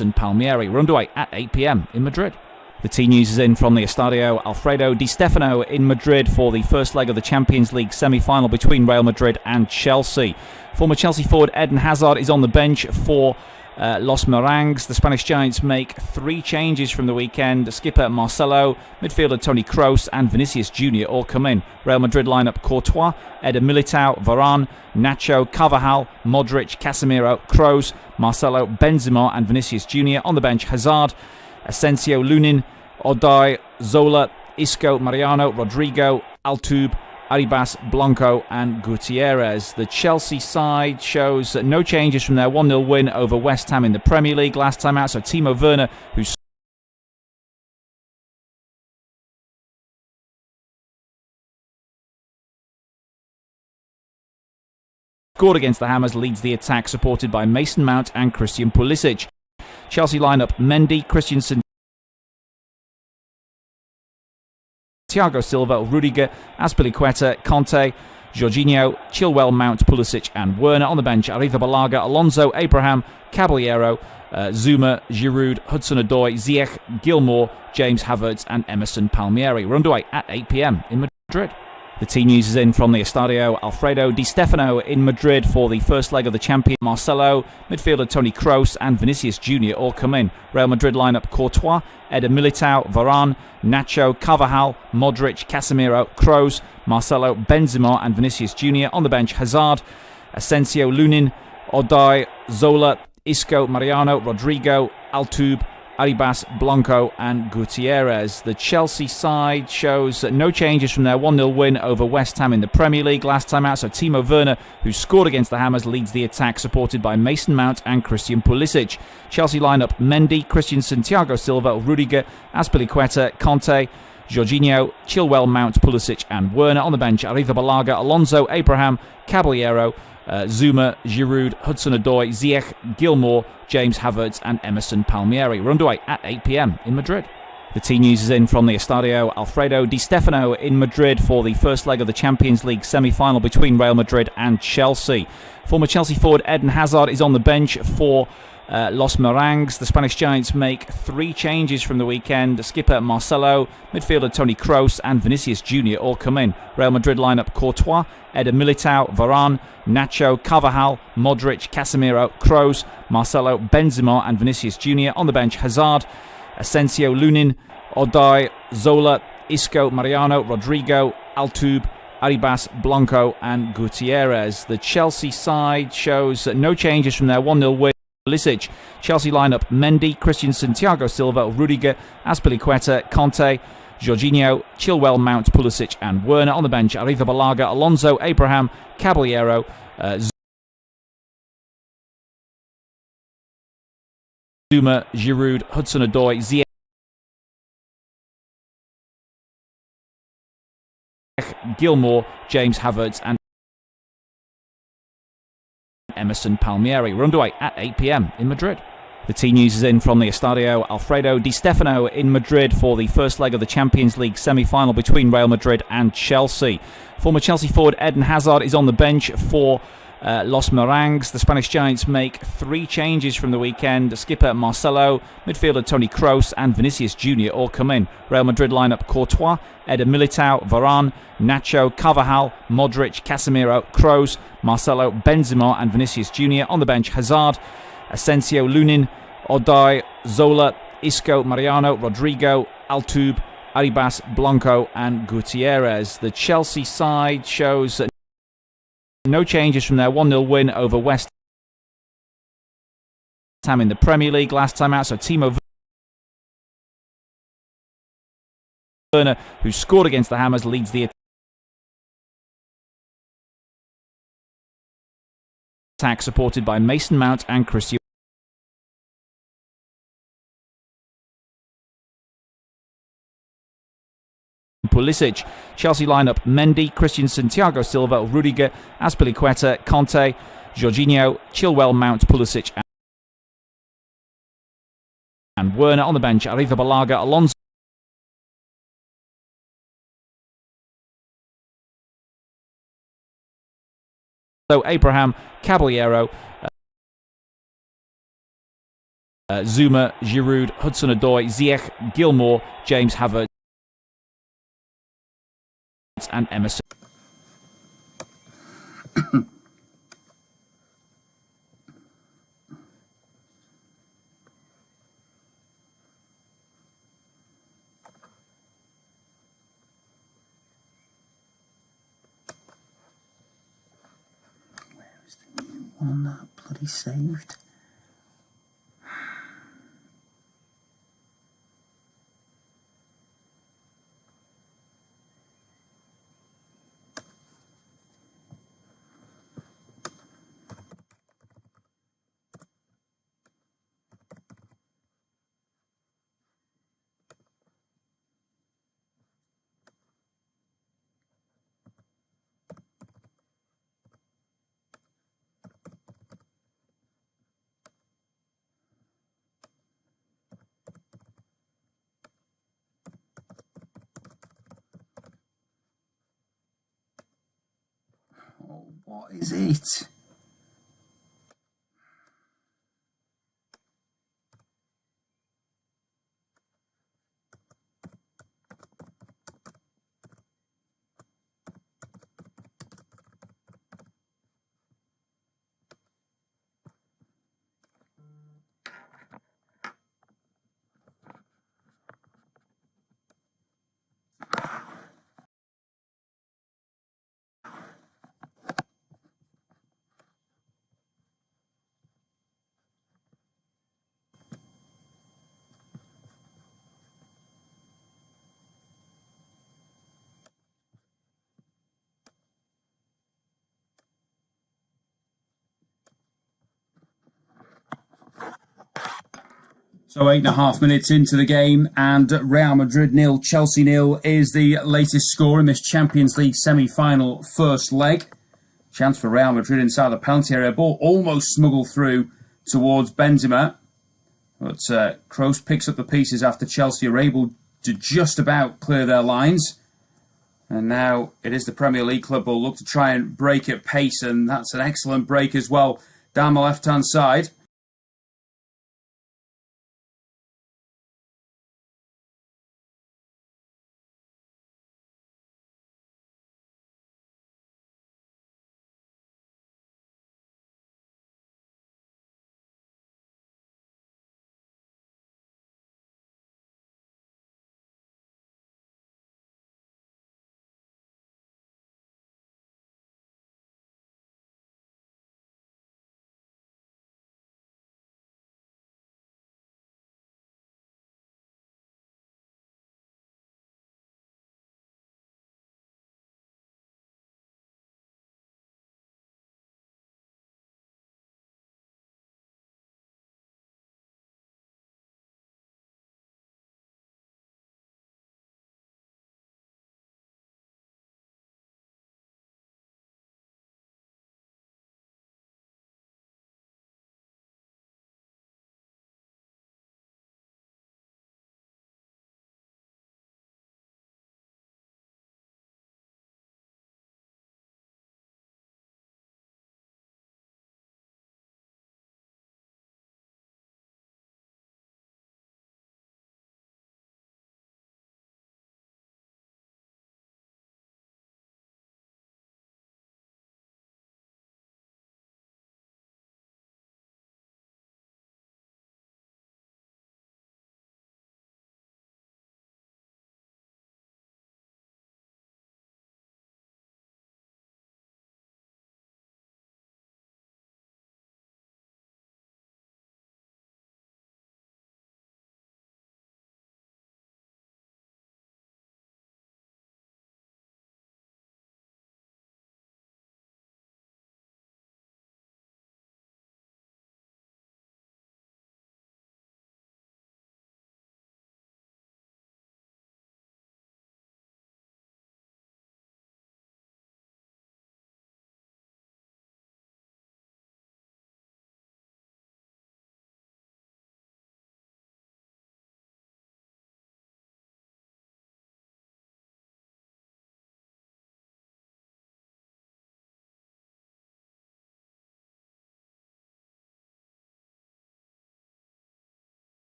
Emerson Palmieri. We're underway at 8 p.m. in Madrid. The T News is in from the Estadio Alfredo Di Stefano in Madrid for the first leg of the Champions League semi-final between Real Madrid and Chelsea. Former Chelsea forward Eden Hazard is on the bench for Los Merengues. The Spanish Giants make 3 changes from the weekend. Skipper Marcelo, midfielder Toni Kroos and Vinicius Jr. all come in. Real Madrid lineup: Courtois, Eder Militao, Varane, Nacho, Carvajal, Modric, Casemiro, Kroos, Marcelo, Benzema and Vinicius Jr. On the bench: Hazard, Asensio, Lunin, Odai, Zola, Isco, Mariano, Rodrigo, Altuve, Arribas, Blanco and Gutierrez. The Chelsea side shows no changes from their 1-0 win over West Ham in the Premier League last time out. So Timo Werner, who scored against the Hammers, leads the attack, supported by Mason Mount and Christian Pulisic. Chelsea lineup: Mendy, Christensen, Thiago Silva, Rudiger, Azpilicueta, Conte, Jorginho, Chilwell, Mount, Pulisic and Werner. On the bench: Arrizabalaga, Alonso, Abraham, Caballero, Zuma, Giroud, Hudson-Odoi, Ziyech, Gilmour, James Havertz and Emerson Palmieri. We're underway at 8 p.m. in Madrid. The T News is in from the Estadio Alfredo Di Stefano in Madrid for the first leg of the Champions. Marcelo, midfielder Toni Kroos and Vinicius Jr. all come in. Real Madrid lineup: Courtois, Eder Militao, Varane, Nacho, Carvajal, Modric, Casemiro, Kroos, Marcelo, Benzema and Vinicius Jr. On the bench: Hazard, Asensio, Lunin, Odai, Zola, Isco, Mariano, Rodrigo, Altuve, Arribas, Blanco and Gutierrez. The Chelsea side shows no changes from their 1-0 win over West Ham in the Premier League last time out. So Timo Werner, who scored against the Hammers, leads the attack, supported by Mason Mount and Christian Pulisic. Chelsea lineup: Mendy, Christensen, Thiago Silva, Rudiger, Azpilicueta, Conte, Jorginho, Chilwell, Mount, Pulisic and Werner. On the bench: Arrizabalaga, Alonso, Abraham, Caballero, Zuma, Giroud, Hudson-Odoi, Ziyech, Gilmour, James Havertz and Emerson Palmieri. We're underway at 8 p.m. in Madrid. The T News is in from the Estadio Alfredo Di Stefano in Madrid for the first leg of the Champions League semi-final between Real Madrid and Chelsea. Former Chelsea forward Eden Hazard is on the bench for Los Merengues. The Spanish Giants make 3 changes from the weekend. Skipper Marcelo, midfielder Toni Kroos and Vinicius Jr. all come in. Real Madrid lineup: Courtois, Eder Militao, Varane, Nacho, Carvajal, Modric, Casemiro, Kroos, Marcelo, Benzema and Vinicius Jr. On the bench: Hazard, Asensio, Lunin, Odai, Zola, Isco, Mariano, Rodrigo, Altuve, Arribas, Blanco and Gutierrez. The Chelsea side shows no changes from their 1-0 win. Pulisic. Chelsea lineup: Mendy, Christensen, Thiago Silva, Rudiger, Azpilicueta, Conte, Jorginho, Chilwell, Mount, Pulisic and Werner. On the bench: Arrizabalaga, Alonso, Abraham, Caballero, Zuma, Giroud, Hudson-Odoi, Ziyech, Gilmour, James Havertz and Emerson Palmieri. We're underway at 8 p.m. in Madrid. The T News is in from the Estadio Alfredo Di Stefano in Madrid for the first leg of the Champions League semi-final between Real Madrid and Chelsea. Former Chelsea forward Eden Hazard is on the bench for Los Merengues. The Spanish Giants make 3 changes from the weekend. Skipper Marcelo, midfielder Toni Kroos and Vinicius Jr. all come in. Real Madrid lineup: Courtois, Eder Militao, Varane, Nacho, Carvajal, Modric, Casemiro, Kroos, Marcelo, Benzema and Vinicius Jr. On the bench: Hazard, Asensio, Lunin, Odai, Zola, Isco, Mariano, Rodrigo, Altuve, Arribas, Blanco and Gutierrez. The Chelsea side shows no changes from their 1-0 win over West Ham in the Premier League last time out. So Timo Werner, who scored against the Hammers, leads the attack, supported by Mason Mount and Christian Pulisic. Chelsea lineup: Mendy, Christensen, Thiago Silva, Rudiger, Azpilicueta, Conte, Jorginho, Chilwell, Mount, Pulisic and Werner. On the bench: Arrizabalaga, Alonso, Abraham, Caballero, Zuma, Giroud, Hudson-Odoi, Ziyech, Gilmour, James Havertz and Emerson. Where is the new one that bloody saved? Oh, what is it? So 8.5 minutes into the game, and Real Madrid 0, Chelsea 0 is the latest score in this Champions League semi-final first leg. Chance for Real Madrid inside the penalty area. Ball almost smuggled through towards Benzema. But Kroos picks up the pieces after Chelsea are able to just about clear their lines. And now it is the Premier League club who will look to try and break at pace, and that's an excellent break as well down the left-hand side.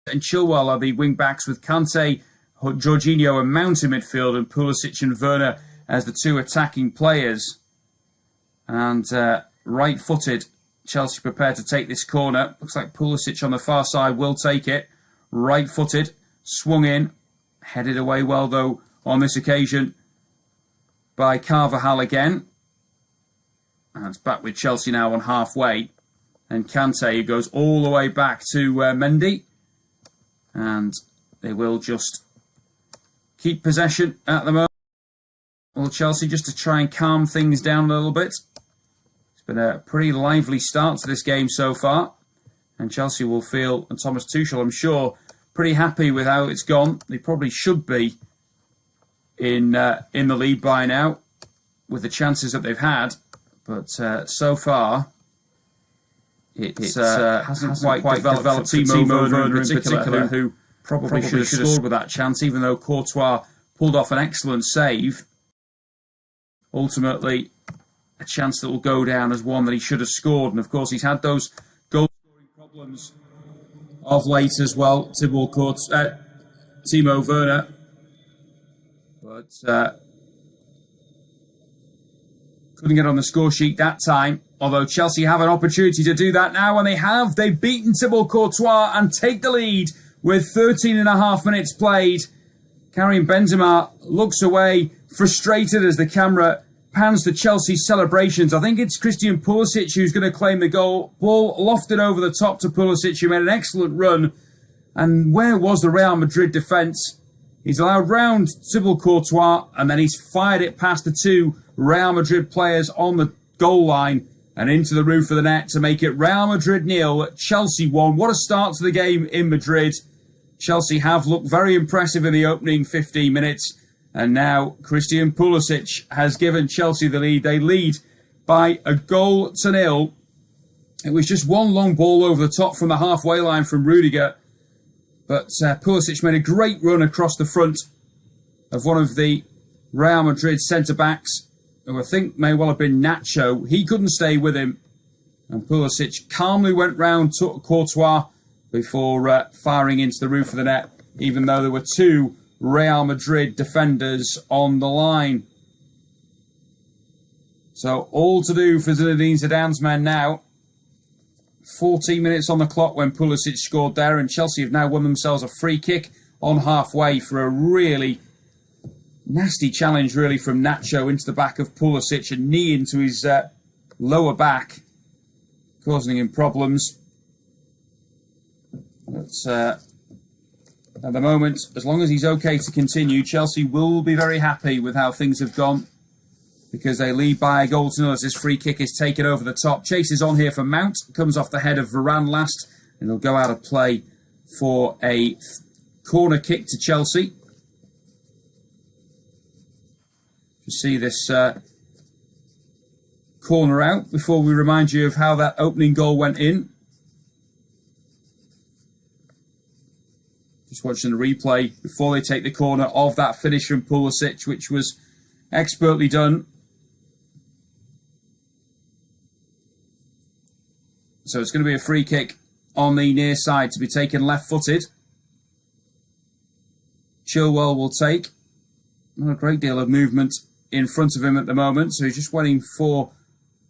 and Chilwell are the wing-backs with Kante, Jorginho and Mount in midfield, and Pulisic and Werner as the two attacking players. And right-footed, Chelsea prepared to take this corner. Looks like Pulisic on the far side will take it. Right-footed, swung in, headed away well though on this occasion by Carvajal again. And it's back with Chelsea now on halfway. And Kante goes all the way back to Mendy. And they will just keep possession at the moment. Well, Chelsea, just to try and calm things down a little bit. It's been a pretty lively start to this game so far. And Chelsea will feel, and Thomas Tuchel, I'm sure, pretty happy with how it's gone. They probably should be in the lead by now with the chances that they've had. But so far, it hasn't quite developed for Timo Werner in particular, who probably should have scored with that chance, even though Courtois pulled off an excellent save. Ultimately, a chance that will go down as one that he should have scored. And of course, he's had those goal-scoring problems of late as well, Timo Werner. But couldn't get on the score sheet that time. Although Chelsea have an opportunity to do that now, and they have. They've beaten Thibaut Courtois and take the lead with 13.5 minutes played. Karim Benzema looks away, frustrated as the camera pans to Chelsea's celebrations. I think it's Christian Pulisic who's going to claim the goal. Ball lofted over the top to Pulisic, who made an excellent run. And where was the Real Madrid defence? He's allowed round Thibaut Courtois, and then he's fired it past the two Real Madrid players on the goal line and into the roof of the net to make it Real Madrid 0, Chelsea 1. What a start to the game in Madrid. Chelsea have looked very impressive in the opening 15 minutes. And now Christian Pulisic has given Chelsea the lead. They lead by 1-0. It was just one long ball over the top from the halfway line from Rudiger. But Pulisic made a great run across the front of one of the Real Madrid centre-backs, who I think may well have been Nacho. He couldn't stay with him. And Pulisic calmly went round to Courtois before firing into the roof of the net, even though there were two Real Madrid defenders on the line. So all to do for Zinedine Zidane's men now. 14 minutes on the clock when Pulisic scored there, and Chelsea have now won themselves a free kick on halfway for a really nasty challenge, really, from Nacho into the back of Pulisic, a knee into his lower back, causing him problems. But at the moment, as long as he's okay to continue, Chelsea will be very happy with how things have gone, because they lead by 1-0 as this free kick is taken over the top. Chase is on here for Mount, comes off the head of Varane last, and he'll go out of play for a corner kick to Chelsea. You see this corner out before we remind you of how that opening goal went in. Just watching the replay before they take the corner of that finish from Pulisic, which was expertly done. So it's going to be a free kick on the near side to be taken left-footed. Chilwell will take. Not a great deal of movement in front of him at the moment, so he's just waiting for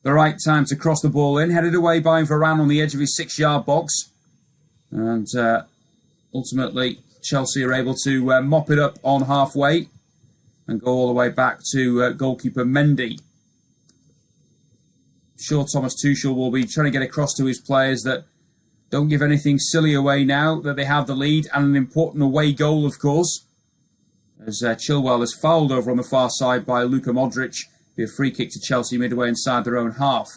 the right time to cross the ball in. Headed away by Varane on the edge of his 6-yard box. And ultimately, Chelsea are able to mop it up on halfway and go all the way back to goalkeeper Mendy. Sure, Thomas Tuchel will be trying to get across to his players that don't give anything silly away now that they have the lead, and an important away goal, of course, as Chilwell is fouled over on the far side by Luka Modric. Be a free kick to Chelsea midway inside their own half.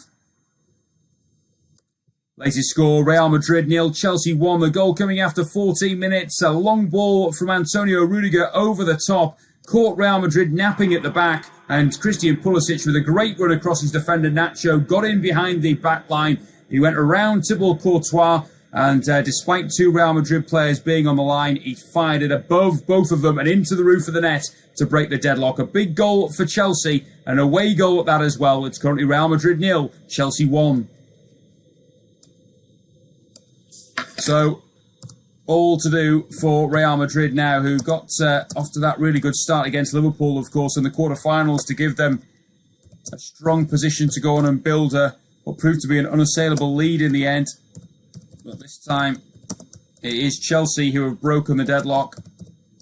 Latest score, Real Madrid 0, Chelsea 1. The goal coming after 14 minutes. A long ball from Antonio Rudiger over the top. Caught Real Madrid napping at the back. And Christian Pulisic with a great run across his defender Nacho. Got in behind the back line. He went around Thibaut Courtois. And despite two Real Madrid players being on the line, he fired it above both of them and into the roof of the net to break the deadlock. A big goal for Chelsea. An away goal at that as well. It's currently Real Madrid 0, Chelsea 1. So, all to do for Real Madrid now, who got off to that really good start against Liverpool, of course, in the quarterfinals to give them a strong position to go on and build what proved to be an unassailable lead in the end. But this time, it is Chelsea who have broken the deadlock.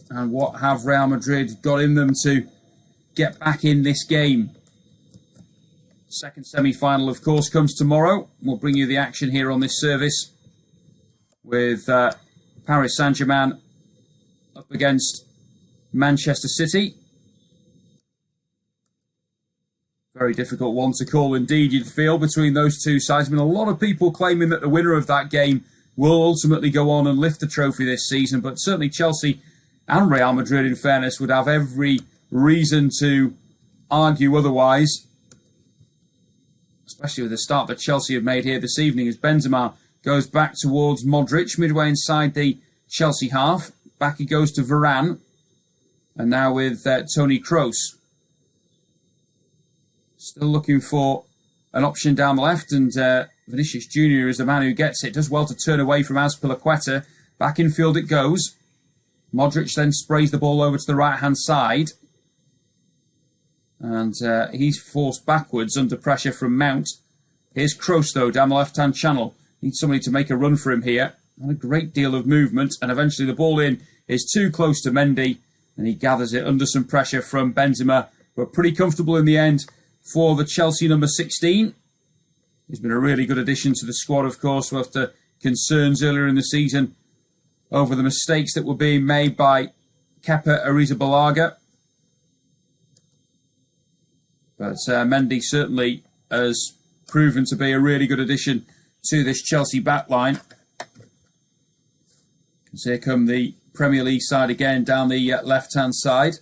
And what have Real Madrid got in them to get back in this game? Second semi-final, of course, comes tomorrow. We'll bring you the action here on this service with Paris Saint-Germain up against Manchester City. Very difficult one to call indeed, you'd feel, between those two sides. I mean, a lot of people claiming that the winner of that game will ultimately go on and lift the trophy this season, but certainly Chelsea and Real Madrid, in fairness, would have every reason to argue otherwise, especially with the start that Chelsea have made here this evening, as Benzema goes back towards Modric, midway inside the Chelsea half. Back he goes to Varane, and now with Toni Kroos. Still looking for an option down the left, and Vinicius Jr. is the man who gets it. Does well to turn away from Azpilicueta. Back in field it goes. Modric then sprays the ball over to the right-hand side. And he's forced backwards under pressure from Mount. Here's Kroos, though, down the left-hand channel. Needs somebody to make a run for him here. Not a great deal of movement. And eventually the ball in is too close to Mendy. And he gathers it under some pressure from Benzema. But pretty comfortable in the end for the Chelsea number 16. He's been a really good addition to the squad, of course, after concerns earlier in the season over the mistakes that were being made by Kepa Arrizabalaga. But Mendy certainly has proven to be a really good addition to this Chelsea backline. Because here come the Premier League side again down the left-hand side.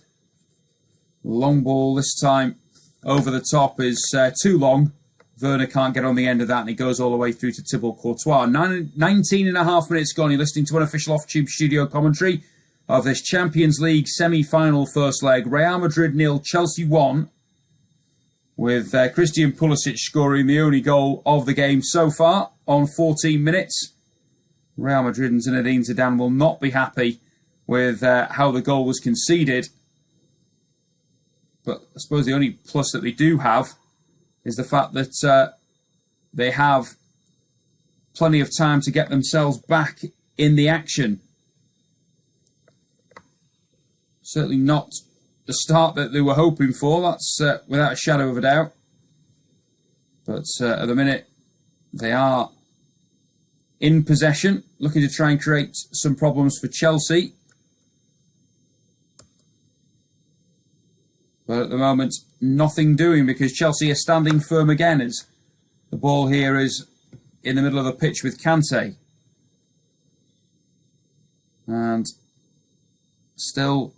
Long ball this time over the top is too long. Werner can't get on the end of that, and he goes all the way through to Thibaut Courtois. 19 and a half minutes gone. You're listening to an official off-tube studio commentary of this Champions League semi-final first leg. Real Madrid 0, Chelsea 1, with Christian Pulisic scoring the only goal of the game so far on 14 minutes. Real Madrid and Zinedine Zidane will not be happy with how the goal was conceded. But I suppose the only plus that they do have is the fact that they have plenty of time to get themselves back in the action. Certainly not the start that they were hoping for, that's without a shadow of a doubt. But at the minute, they are in possession, looking to try and create some problems for Chelsea. But at the moment, nothing doing, because Chelsea are standing firm again as the ball here is in the middle of the pitch with Kante. And still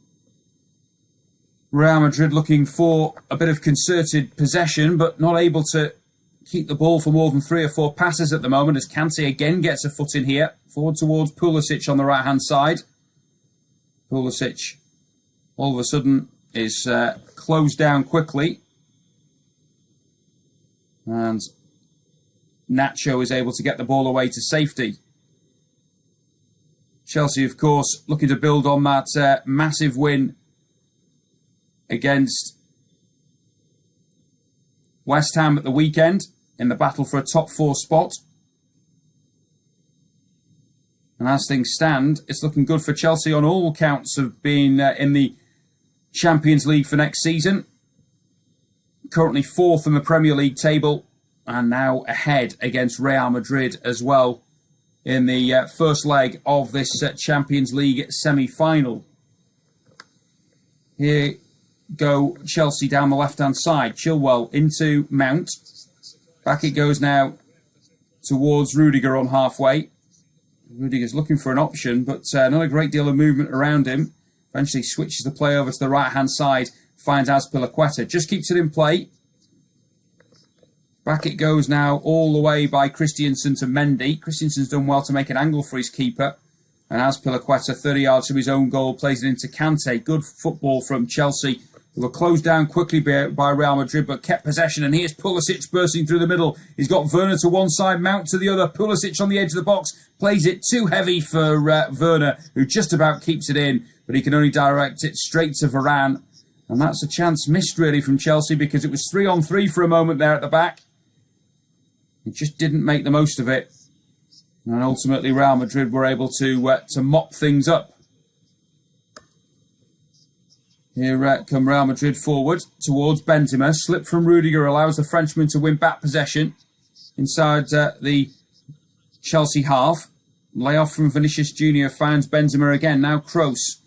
Real Madrid looking for a bit of concerted possession, but not able to keep the ball for more than 3 or 4 passes at the moment, as Kante again gets a foot in here. Forward towards Pulisic on the right-hand side. Pulisic all of a sudden is closed down quickly, and Nacho is able to get the ball away to safety. Chelsea, of course, looking to build on that massive win against West Ham at the weekend in the battle for a top 4 spot. And as things stand, it's looking good for Chelsea on all counts of being in the Champions League for next season. Currently 4th in the Premier League table, and now ahead against Real Madrid as well in the first leg of this Champions League semi-final. Here go Chelsea down the left-hand side. Chilwell into Mount. Back it goes now towards Rudiger on halfway. Rudiger's looking for an option, but not a great deal of movement around him. Eventually switches the play over to the right-hand side, finds Azpilicueta. Just keeps it in play. Back it goes now all the way by Christensen to Mendy. Christensen's done well to make an angle for his keeper. And Azpilicueta, 30 yards from his own goal, plays it into Kante. Good football from Chelsea They were closed down quickly by Real Madrid, but kept possession. And here's Pulisic bursting through the middle. He's got Werner to one side, Mount to the other. Pulisic on the edge of the box. Plays it too heavy for Werner, who just about keeps it in. But he can only direct it straight to Varane. And that's a chance missed, really, from Chelsea, because it was 3-on-3 for a moment there at the back. He just didn't make the most of it. And ultimately, Real Madrid were able to mop things up. Here come Real Madrid forward towards Benzema. Slip from Rudiger allows the Frenchman to win back possession inside the Chelsea half. Layoff from Vinicius Jr. finds Benzema again. Now Kroos.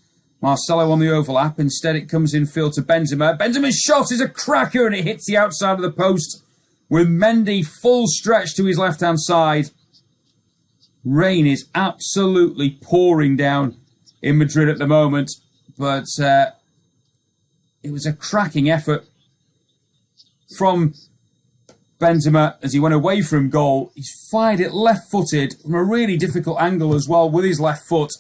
Marcelo on the overlap. Instead it comes in field to Benzema. Benzema's shot is a cracker and it hits the outside of the post with Mendy full stretch to his left-hand side. Rain is absolutely pouring down in Madrid at the moment, but it was a cracking effort from Benzema as he went away from goal. He's fired it left-footed from a really difficult angle as well with his left foot.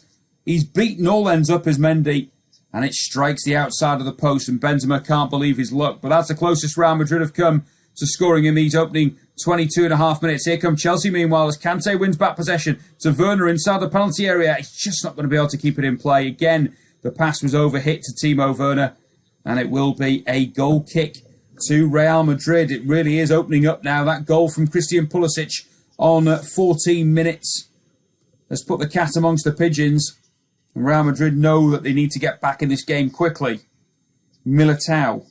He's beaten all ends up as Mendy, and it strikes the outside of the post, and Benzema can't believe his luck. But that's the closest Real Madrid have come to scoring in these opening 22.5 minutes. Here come Chelsea, meanwhile, as Kante wins back possession to Werner inside the penalty area. He's just not going to be able to keep it in play. Again, the pass was overhit to Timo Werner, and it will be a goal kick to Real Madrid. It really is opening up now. That goal from Christian Pulisic on 14 minutes has put the cat amongst the pigeons. And Real Madrid know that they need to get back in this game quickly. Militao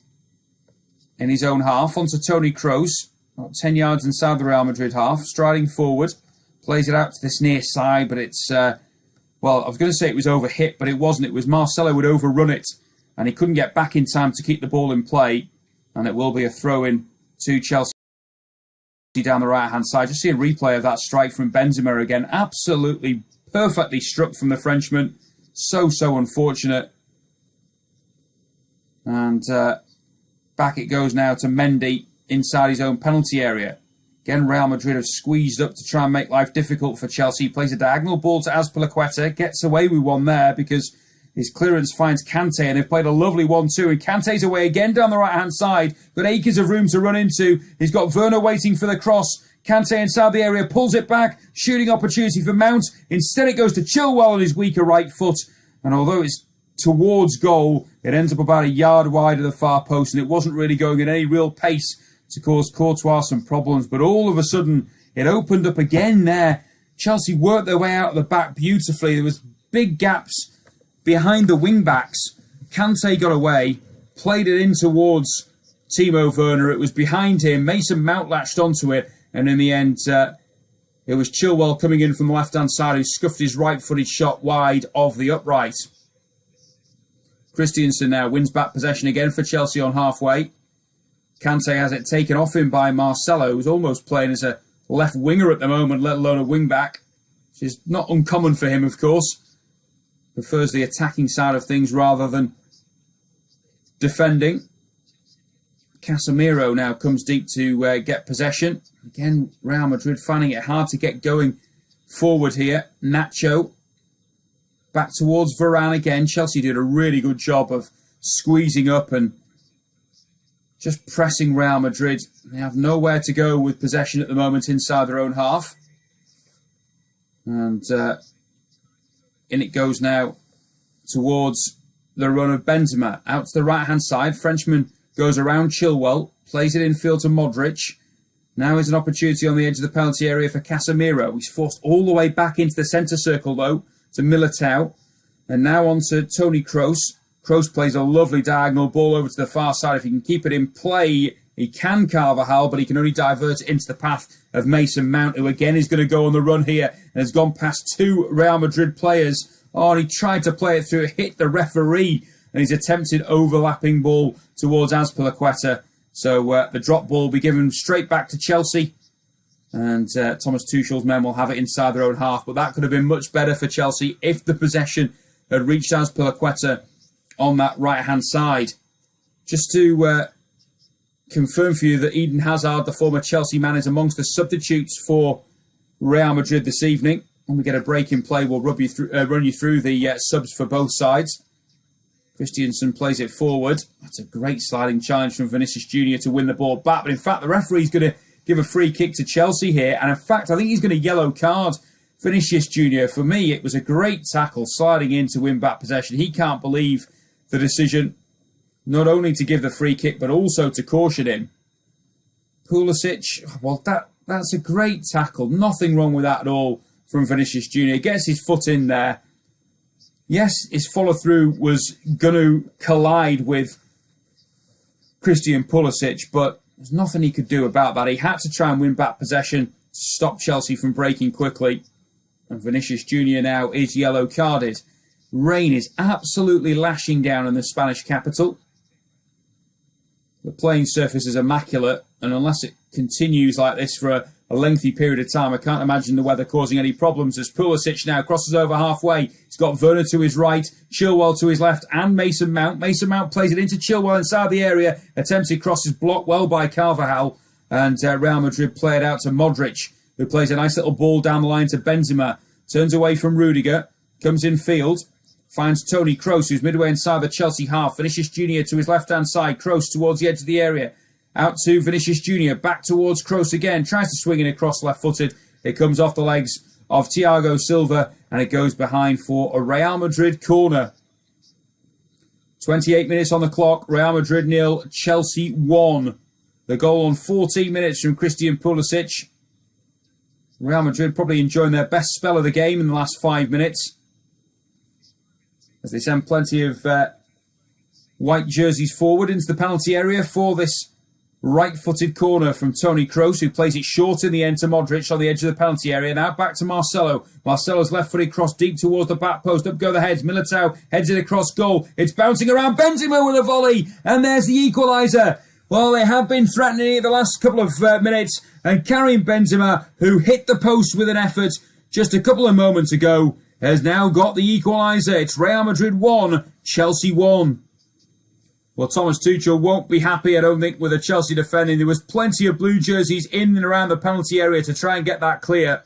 in his own half onto Toni Kroos. About 10 yards inside the Real Madrid half. Striding forward. Plays it out to this near side, but it's... well, I was going to say it was overhit, but it wasn't. It was Marcelo would overrun it, and he couldn't get back in time to keep the ball in play. And it will be a throw-in to Chelsea down the right-hand side. Just see a replay of that strike from Benzema again. Absolutely perfectly struck from the Frenchman. So unfortunate. And back it goes now to Mendy inside his own penalty area. Again, Real Madrid have squeezed up to try and make life difficult for Chelsea. He plays a diagonal ball to Azpilicueta. Gets away with one there because his clearance finds Kante, and they've played a lovely 1-2. And Kante's away again down the right-hand side. Got acres of room to run into. He's got Werner waiting for the cross. Kante inside the area, pulls it back. Shooting opportunity for Mount. Instead it goes to Chilwell on his weaker right foot. And although it's towards goal, it ends up about a yard wide of the far post. And it wasn't really going at any real pace to cause Courtois some problems. But all of a sudden, it opened up again there. Chelsea worked their way out of the back beautifully. There was big gaps behind the wing-backs. Kante got away, played it in towards Timo Werner. It was behind him. Mason Mount latched onto it. And in the end, it was Chilwell coming in from the left-hand side who scuffed his right-footed shot wide of the upright. Christensen now wins back possession again for Chelsea on halfway. Kante has it taken off him by Marcelo, who's almost playing as a left winger at the moment, let alone a wing-back, which is not uncommon for him, of course. Prefers the attacking side of things rather than defending. Casemiro now comes deep to get possession. Again, Real Madrid finding it hard to get going forward here. Nacho back towards Varane again. Chelsea did a really good job of squeezing up and just pressing Real Madrid. They have nowhere to go with possession at the moment inside their own half. And in it goes now towards the run of Benzema. Out to the right-hand side. Frenchman goes around Chilwell. Plays it infield to Modric. Now is an opportunity on the edge of the penalty area for Casemiro. He's forced all the way back into the centre circle, though, to Militao. And now on to Toni Kroos. Kroos plays a lovely diagonal ball over to the far side. If he can keep it in play, he can Carvajal, but he can only divert it into the path of Mason Mount, who again is going to go on the run here and has gone past two Real Madrid players. Oh, and he tried to play it through, hit the referee, and he's attempted overlapping ball towards Azpilicueta. So the drop ball will be given straight back to Chelsea. And Thomas Tuchel's men will have it inside their own half. But that could have been much better for Chelsea if the possession had reached Azpilicueta on that right-hand side. Just to confirm for you that Eden Hazard, the former Chelsea man, is amongst the substitutes for Real Madrid this evening. When we get a break in play, we'll run you through the subs for both sides. Christensen plays it forward. That's a great sliding challenge from Vinicius Jr. to win the ball back. But in fact, the referee's going to give a free kick to Chelsea here. And in fact, I think he's going to yellow card Vinicius Jr. For me, it was a great tackle sliding in to win back possession. He can't believe the decision not only to give the free kick, but also to caution him. Pulisic, well, that's a great tackle. Nothing wrong with that at all from Vinicius Jr. Gets his foot in there. Yes, his follow-through was going to collide with Christian Pulisic, but there's nothing he could do about that. He had to try and win back possession to stop Chelsea from breaking quickly. And Vinicius Jr. now is yellow carded. Rain is absolutely lashing down in the Spanish capital. The playing surface is immaculate, and unless it continues like this for a lengthy period of time, I can't imagine the weather causing any problems as Pulisic now crosses over halfway. He's got Werner to his right, Chilwell to his left, and Mason Mount. Mason Mount plays it into Chilwell inside the area. Attempted cross is blocked well by Carvajal, and Real Madrid play it out to Modric, who plays a nice little ball down the line to Benzema. Turns away from Rudiger, comes in field, finds Toni Kroos, who's midway inside the Chelsea half. Vinicius Jr. to his left-hand side, Kroos towards the edge of the area. Out to Vinicius Jr., back towards Kroos again, tries to swing it across left-footed. It comes off the legs of Thiago Silva, and it goes behind for a Real Madrid corner. 28 minutes on the clock, Real Madrid 0, Chelsea 1. The goal on 14 minutes from Christian Pulisic. Real Madrid probably enjoying their best spell of the game in the last 5 minutes, as they send plenty of white jerseys forward into the penalty area for this right-footed corner from Toni Kroos, who plays it short in the end to Modric on the edge of the penalty area. Now back to Marcelo. Marcelo's left-footed cross deep towards the back post. Up go the heads. Militao heads it across goal. It's bouncing around. Benzema with a volley. And there's the equaliser. Well, they have been threatening it the last couple of minutes. And Karim Benzema, who hit the post with an effort just a couple of moments ago, has now got the equaliser. It's Real Madrid 1, Chelsea 1. Well, Thomas Tuchel won't be happy, I don't think, with the Chelsea defending. There was plenty of blue jerseys in and around the penalty area to try and get that clear.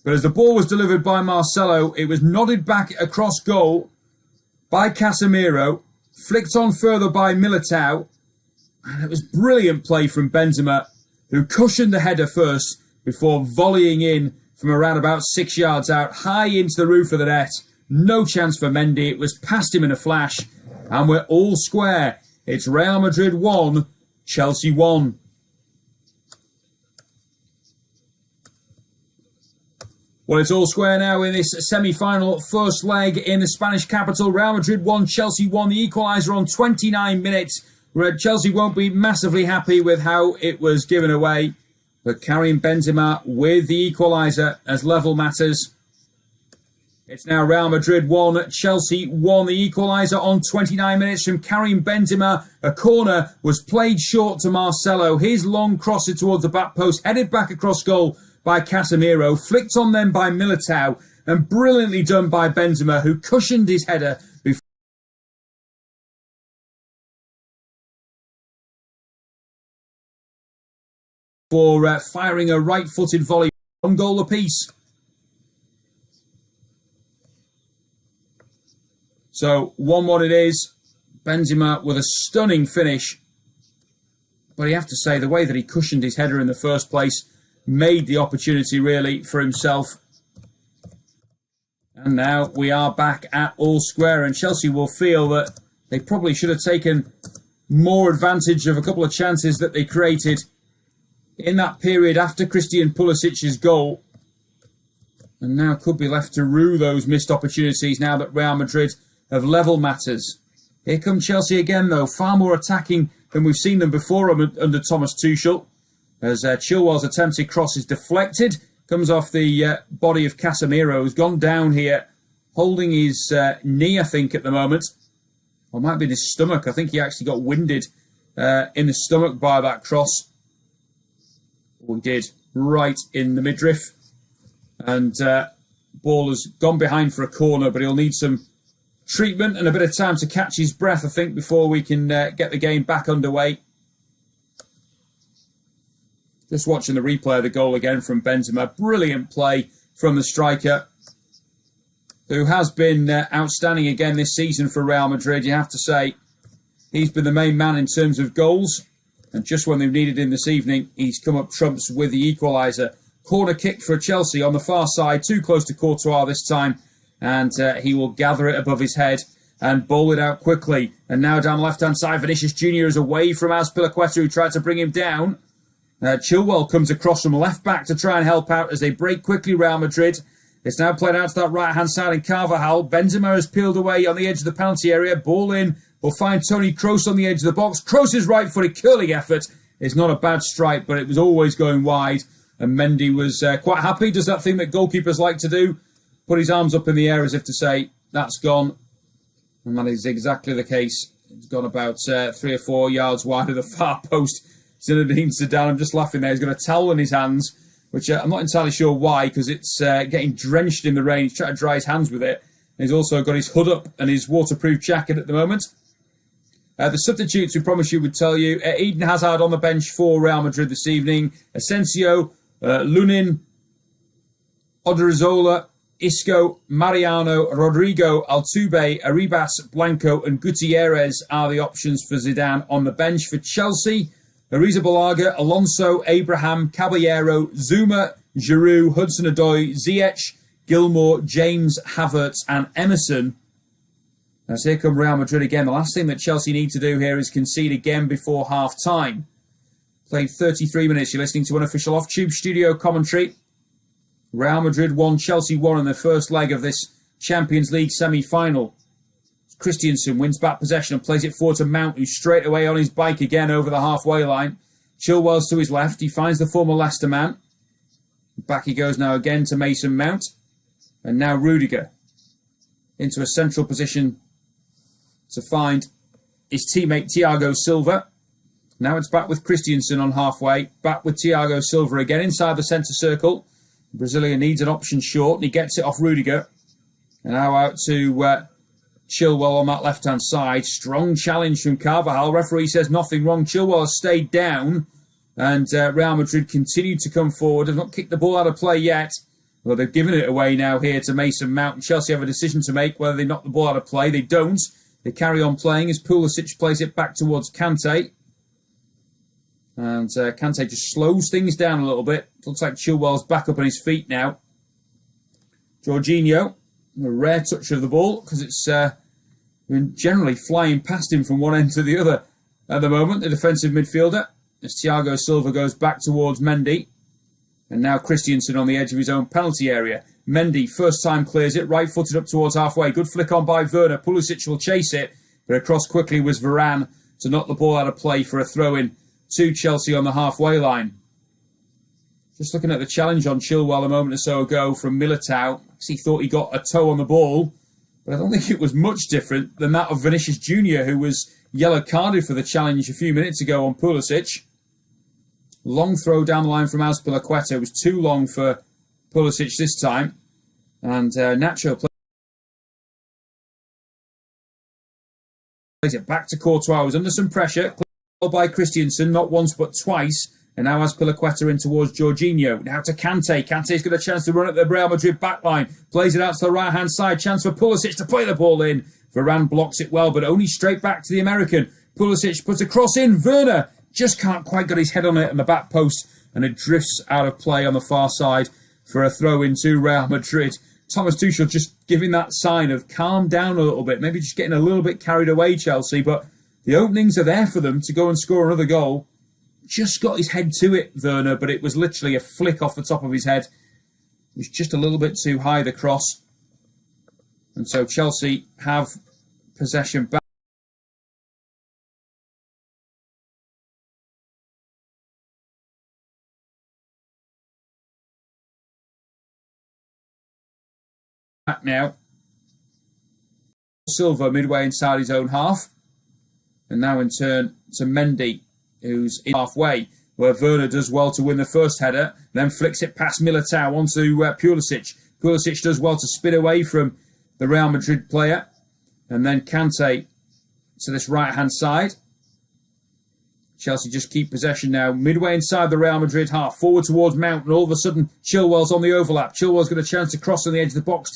But as the ball was delivered by Marcelo, it was nodded back across goal by Casemiro, flicked on further by Militao, and it was brilliant play from Benzema, who cushioned the header first before volleying in from around about 6 yards out, high into the roof of the net. No chance for Mendy. It was past him in a flash. And we're all square. It's Real Madrid 1, Chelsea 1. Well, it's all square now in this semi-final first leg in the Spanish capital. Real Madrid 1, Chelsea 1. The equaliser on 29 minutes. Chelsea won't be massively happy with how it was given away. But Karim Benzema with the equaliser as level matters. It's now Real Madrid 1, Chelsea 1. The equaliser on 29 minutes from Karim Benzema. A corner was played short to Marcelo. His long crosser towards the back post, headed back across goal by Casemiro. Flicked on then by Militao. And brilliantly done by Benzema, who cushioned his header before firing a right-footed volley. 1 goal apiece. So 1-1 it is. Benzema with a stunning finish. But you have to say, the way that he cushioned his header in the first place made the opportunity really for himself. And now we are back at all square, and Chelsea will feel that they probably should have taken more advantage of a couple of chances that they created in that period after Christian Pulisic's goal. And now could be left to rue those missed opportunities now that Real Madrid have level matters. Here come Chelsea again, though, far more attacking than we've seen them before under Thomas Tuchel. As Chilwell's attempted cross is deflected, comes off the body of Casemiro, who's gone down here, holding his knee, I think, at the moment. Or might be in his stomach. I think he actually got winded in the stomach by that cross. Oh, he did, right in the midriff. And ball has gone behind for a corner, but he'll need some treatment and a bit of time to catch his breath, I think, before we can get the game back underway. Just watching the replay of the goal again from Benzema. Brilliant play from the striker. who has been outstanding again this season for Real Madrid. You have to say he's been the main man in terms of goals. And just when they've needed him this evening, he's come up trumps with the equaliser. Corner kick for Chelsea on the far side, too close to Courtois this time. And he will gather it above his head and bowl it out quickly. And now down the left-hand side, Vinicius Jr. is away from Azpilicueta, who tried to bring him down. Chilwell comes across from left-back to try and help out as they break quickly, Real Madrid. It's now played out to that right-hand side in Carvajal. Benzema has peeled away on the edge of the penalty area. Ball in. We'll find Toni Kroos on the edge of the box. Kroos' right-footed curling effort is not a bad strike, but it was always going wide. And Mendy was quite happy. Does that thing that goalkeepers like to do. Put his arms up in the air as if to say, that's gone. And that is exactly the case. It's gone about 3 or 4 yards wide of the far post. Zinedine Zidane, I'm just laughing there. He's got a towel in his hands, which I'm not entirely sure why, because it's getting drenched in the rain. He's trying to dry his hands with it. And he's also got his hood up and his waterproof jacket at the moment. The substitutes we promised you would tell you. Eden Hazard on the bench for Real Madrid this evening. Asensio, Lunin, Odriozola, Isco, Mariano, Rodrigo, Altuve, Arribas, Blanco and Gutierrez are the options for Zidane on the bench. For Chelsea, Arrizabalaga, Alonso, Abraham, Caballero, Zuma, Giroud, Hudson-Odoi, Ziyech, Gilmour, James, Havertz and Emerson. As here come Real Madrid again. The last thing that Chelsea need to do here is concede again before half-time. Played 33 minutes. You're listening to unofficial off-tube studio commentary. Real Madrid 1, Chelsea 1 in the first leg of this Champions League semi-final. Christensen wins back possession and plays it forward to Mount, who's straight away on his bike again over the halfway line. Chilwell's to his left. He finds the former Leicester man. Back he goes now again to Mason Mount. And now Rudiger into a central position to find his teammate Thiago Silva. Now it's back with Christensen on halfway. Back with Thiago Silva again inside the centre circle. The Brazilian needs an option short and he gets it off Rudiger. And now out to Chilwell on that left-hand side. Strong challenge from Carvajal. Referee says nothing wrong. Chilwell has stayed down. And Real Madrid continue to come forward. They've not kicked the ball out of play yet. Well, they've given it away now here to Mason Mount. And Chelsea have a decision to make whether they knock the ball out of play. They don't. They carry on playing as Pulisic plays it back towards Kante. And Kante just slows things down a little bit. Looks like Chilwell's back up on his feet now. Jorginho, a rare touch of the ball because it's been generally flying past him from one end to the other at the moment, the defensive midfielder. As Thiago Silva goes back towards Mendy. And now Christensen on the edge of his own penalty area. Mendy, first time clears it, right-footed up towards halfway. Good flick on by Werner. Pulisic will chase it, but across quickly was Varane to knock the ball out of play for a throw-in to Chelsea on the halfway line. Just looking at the challenge on Chilwell a moment or so ago from Militao. He thought he got a toe on the ball, but I don't think it was much different than that of Vinicius Jr., who was yellow-carded for the challenge a few minutes ago on Pulisic. Long throw down the line from Azpilicueta. It was too long for Pulisic this time. And Nacho plays it back to Courtois. Was under some pressure. By Christensen, not once but twice. And now Azpilicueta in towards Jorginho. Now to Kante. Kante's got a chance to run at the Real Madrid backline. Plays it out to the right-hand side. Chance for Pulisic to play the ball in. Varane blocks it well, but only straight back to the American. Pulisic puts a cross in. Werner just can't quite get his head on it on the back post. And it drifts out of play on the far side for a throw-in to Real Madrid. Thomas Tuchel just giving that sign of calm down a little bit. Maybe just getting a little bit carried away, Chelsea. But the openings are there for them to go and score another goal. Just got his head to it, Werner, but it was literally a flick off the top of his head. It was just a little bit too high, the cross. And so Chelsea have possession back. Back now. Silva midway inside his own half. And now in turn to Mendy, who's in halfway, where Werner does well to win the first header, then flicks it past Militao onto Pulisic. Pulisic does well to spin away from the Real Madrid player. And then Kante to this right-hand side. Chelsea just keep possession now, midway inside the Real Madrid half, forward towards Mount, and all of a sudden Chilwell's on the overlap. Chilwell's got a chance to cross on the edge of the box.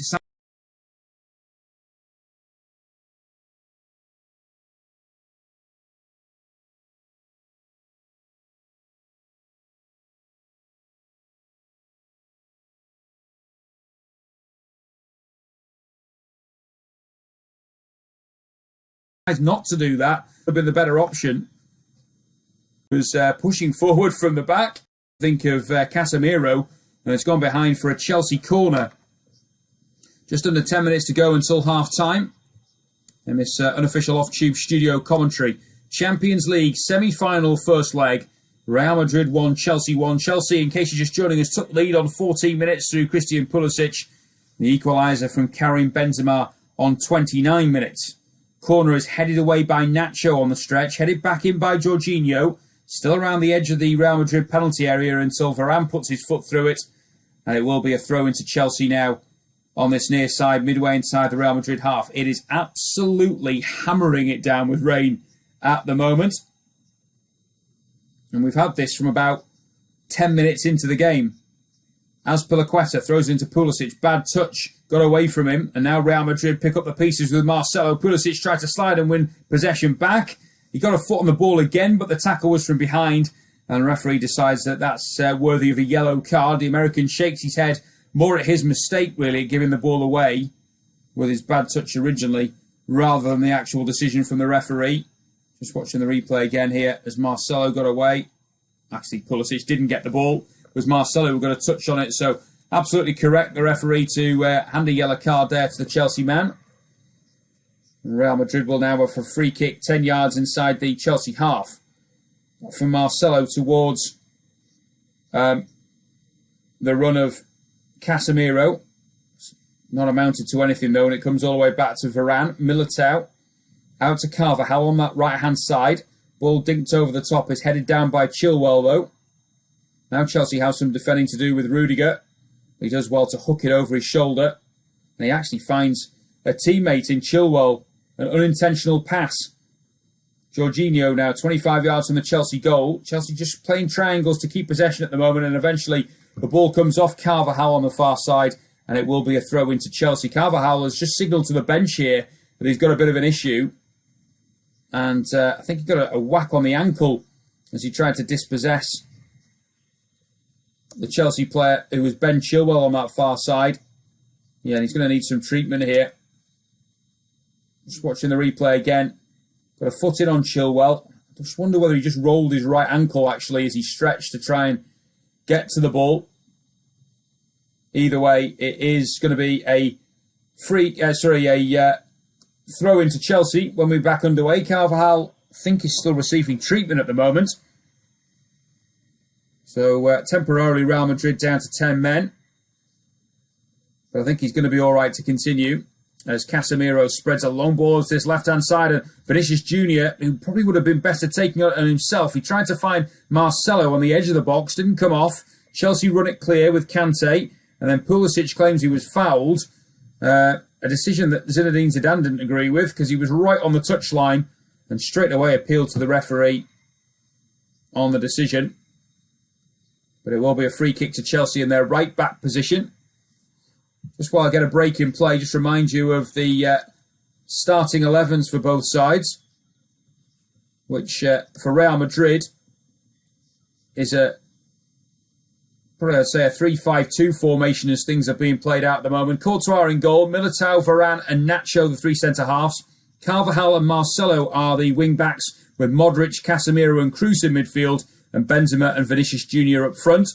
not to do that. Would have been the better option. Was pushing forward from the back. Think of Casemiro, and it's gone behind for a Chelsea corner. Just under 10 minutes to go until half-time. And this unofficial off-tube studio commentary. Champions League semi-final first leg. Real Madrid 1, Chelsea 1. Chelsea, in case you're just joining us, took lead on 14 minutes through Christian Pulisic. The equaliser from Karim Benzema on 29 minutes. Corner is headed away by Nacho on the stretch. Headed back in by Jorginho. Still around the edge of the Real Madrid penalty area until Varane puts his foot through it. And it will be a throw into Chelsea now on this near side, midway inside the Real Madrid half. It is absolutely hammering it down with rain at the moment. And we've had this from about 10 minutes into the game. Azpilicueta throws into Pulisic. Bad touch. Got away from him. And now Real Madrid pick up the pieces with Marcelo. Pulisic tried to slide and win possession back. He got a foot on the ball again, but the tackle was from behind. And the referee decides that that's worthy of a yellow card. The American shakes his head more at his mistake, really, giving the ball away with his bad touch originally, rather than the actual decision from the referee. Just watching the replay again here as Marcelo got away. Actually, Pulisic didn't get the ball. It was Marcelo who got a touch on it. So absolutely correct, the referee, to hand a yellow card there to the Chelsea man. Real Madrid will now have a free kick 10 yards inside the Chelsea half. From Marcelo towards the run of Casemiro. Not amounted to anything though, and it comes all the way back to Varane. Militao out to Carvajal on that right-hand side. Ball dinked over the top, is headed down by Chilwell though. Now Chelsea have some defending to do with Rudiger. He does well to hook it over his shoulder. And he actually finds a teammate in Chilwell. An unintentional pass. Jorginho now 25 yards from the Chelsea goal. Chelsea just playing triangles to keep possession at the moment, and eventually the ball comes off Carvajal on the far side, and it will be a throw into Chelsea. Carvajal has just signalled to the bench here that he's got a bit of an issue. And I think he got a whack on the ankle as he tried to dispossess the Chelsea player who was Ben Chilwell on that far side. Yeah, and he's going to need some treatment here. Just watching the replay again. Got a foot in on Chilwell. I just wonder whether he just rolled his right ankle actually as he stretched to try and get to the ball. Either way, it is going to be a throw into Chelsea when we're back underway. Carvajal, I think, is still receiving treatment at the moment. So temporarily Real Madrid down to 10 men. But I think he's going to be all right to continue. As Casemiro spreads a long ball to this left-hand side, and Vinicius Jr., who probably would have been better taking it on himself. He tried to find Marcelo on the edge of the box, didn't come off. Chelsea run it clear with Kante, and then Pulisic claims he was fouled. A decision that Zinedine Zidane didn't agree with, because he was right on the touchline, and straight away appealed to the referee on the decision. But it will be a free kick to Chelsea in their right-back position. Just while I get a break in play, just remind you of the starting 11s for both sides, which for Real Madrid is probably I'd say a 3-5-2 formation as things are being played out at the moment. Courtois in goal, Militao, Varane and Nacho, the three centre-halves. Carvajal and Marcelo are the wing-backs, with Modric, Casemiro and Kroos in midfield, and Benzema and Vinicius Jr. up front.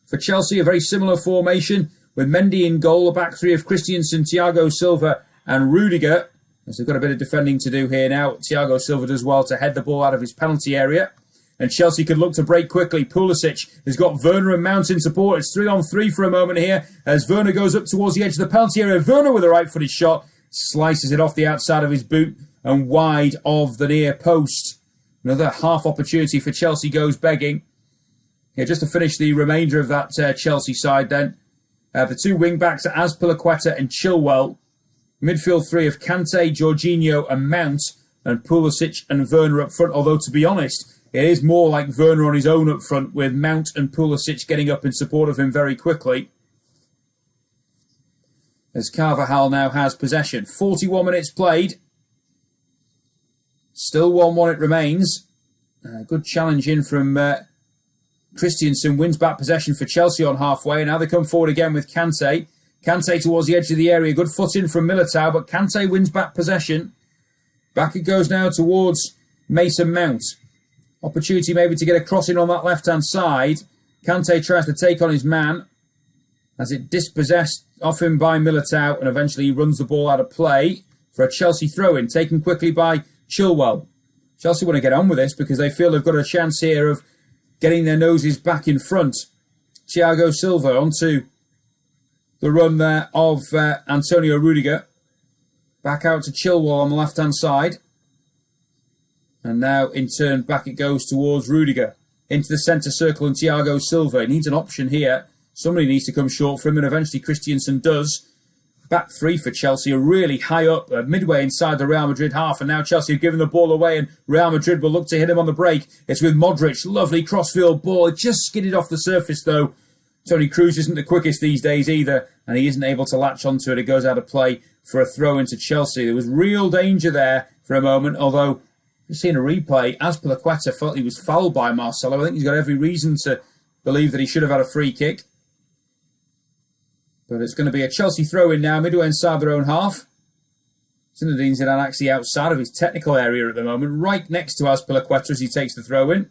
For Chelsea, a very similar formation, with Mendy in goal, a back three of Christensen, Thiago Silva and Rudiger. As they've got a bit of defending to do here now. Thiago Silva does well to head the ball out of his penalty area. And Chelsea could look to break quickly. Pulisic has got Werner and Mount in support. It's 3-on-3 for a moment here as Werner goes up towards the edge of the penalty area. Werner with a right-footed shot slices it off the outside of his boot and wide of the near post. Another half opportunity for Chelsea goes begging. Here, just to finish the remainder of that Chelsea side then. The two wing-backs are Azpilicueta and Chilwell. Midfield three of Kante, Jorginho and Mount. And Pulisic and Werner up front. Although, to be honest, it is more like Werner on his own up front, with Mount and Pulisic getting up in support of him very quickly. As Carvajal now has possession. 41 minutes played. Still 1-1 it remains. Good challenge in from Christensen. Wins back possession for Chelsea on halfway. Now they come forward again with Kante. Kante towards the edge of the area. Good foot in from Militao, but Kante wins back possession. Back it goes now towards Mason Mount. Opportunity maybe to get a crossing on that left-hand side. Kante tries to take on his man as it dispossessed off him by Militao, and eventually he runs the ball out of play for a Chelsea throw-in, taken quickly by Chilwell. Chelsea want to get on with this because they feel they've got a chance here of getting their noses back in front. Thiago Silva onto the run there of Antonio Rudiger. Back out to Chilwell on the left-hand side. And now, in turn, back it goes towards Rudiger. Into the centre circle, and Thiago Silva. He needs an option here. Somebody needs to come short for him, and eventually Christensen does. Back three for Chelsea, are really high up, midway inside the Real Madrid half, and now Chelsea have given the ball away, and Real Madrid will look to hit him on the break. It's with Modric, lovely crossfield ball. It just skidded off the surface, though. Toni Kroos isn't the quickest these days either, and he isn't able to latch onto it. It goes out of play for a throw into Chelsea. There was real danger there for a moment, although you've seen a replay. Azpilicueta felt he was fouled by Marcelo. I think he's got every reason to believe that he should have had a free kick. But it's going to be a Chelsea throw-in now, midway inside their own half. Zinedine Zidane actually outside of his technical area at the moment, right next to Azpilicueta as he takes the throw-in.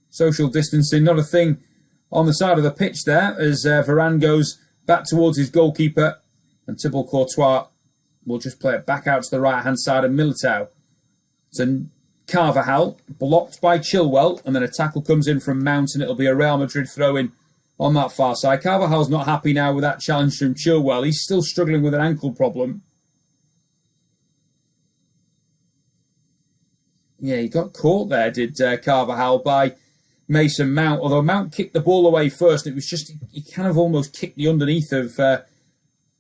Social distancing, not a thing on the side of the pitch there, as Varane goes back towards his goalkeeper, and Thibaut Courtois will just play it back out to the right-hand side of Militao. So Carvajal, blocked by Chilwell, and then a tackle comes in from Mount, and it'll be a Real Madrid throw-in on that far side. Carvajal's not happy now with that challenge from Chilwell. He's still struggling with an ankle problem. Yeah, he got caught there, did Carvajal, by Mason Mount. Although Mount kicked the ball away first, it was just, he kind of almost kicked the underneath of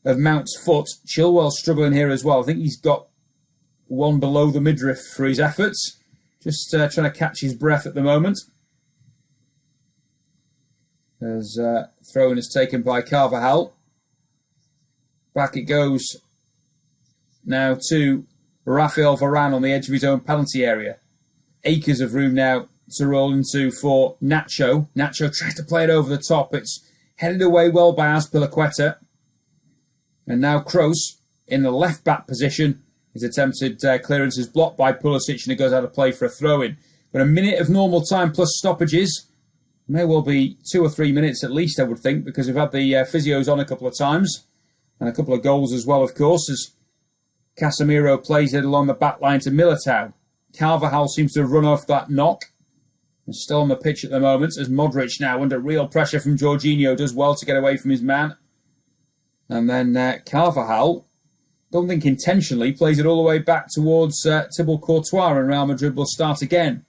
Mount's foot. Chilwell struggling here as well. I think he's got one below the midriff for his efforts. Just trying to catch his breath at the moment. As throw-in is taken by Carvajal. Back it goes now to Rafael Varane on the edge of his own penalty area. Acres of room now to roll into for Nacho. Nacho tries to play it over the top. It's headed away well by Azpilicueta. And now Kroos in the left-back position. His attempted clearance is blocked by Pulisic, and it goes out of play for a throw-in. But a minute of normal time plus stoppages. May well be 2 or 3 minutes at least, I would think, because we've had the physios on a couple of times. And a couple of goals as well, of course, as Casemiro plays it along the back line to Militao. Carvajal seems to have run off that knock. And still on the pitch at the moment, as Modric now, under real pressure from Jorginho, does well to get away from his man. And then Carvajal, don't think intentionally, plays it all the way back towards Thibaut Courtois, and Real Madrid will start again.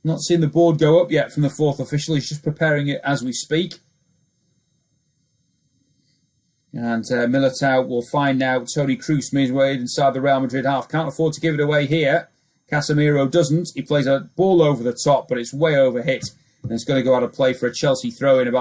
Not seen the board go up yet from the fourth official. He's just preparing it as we speak. And Militao will find now Toni Kroos midway inside the Real Madrid half. Can't afford to give it away here. Casemiro doesn't. He plays a ball over the top, but it's way over hit. And it's going to go out of play for a Chelsea throw-in about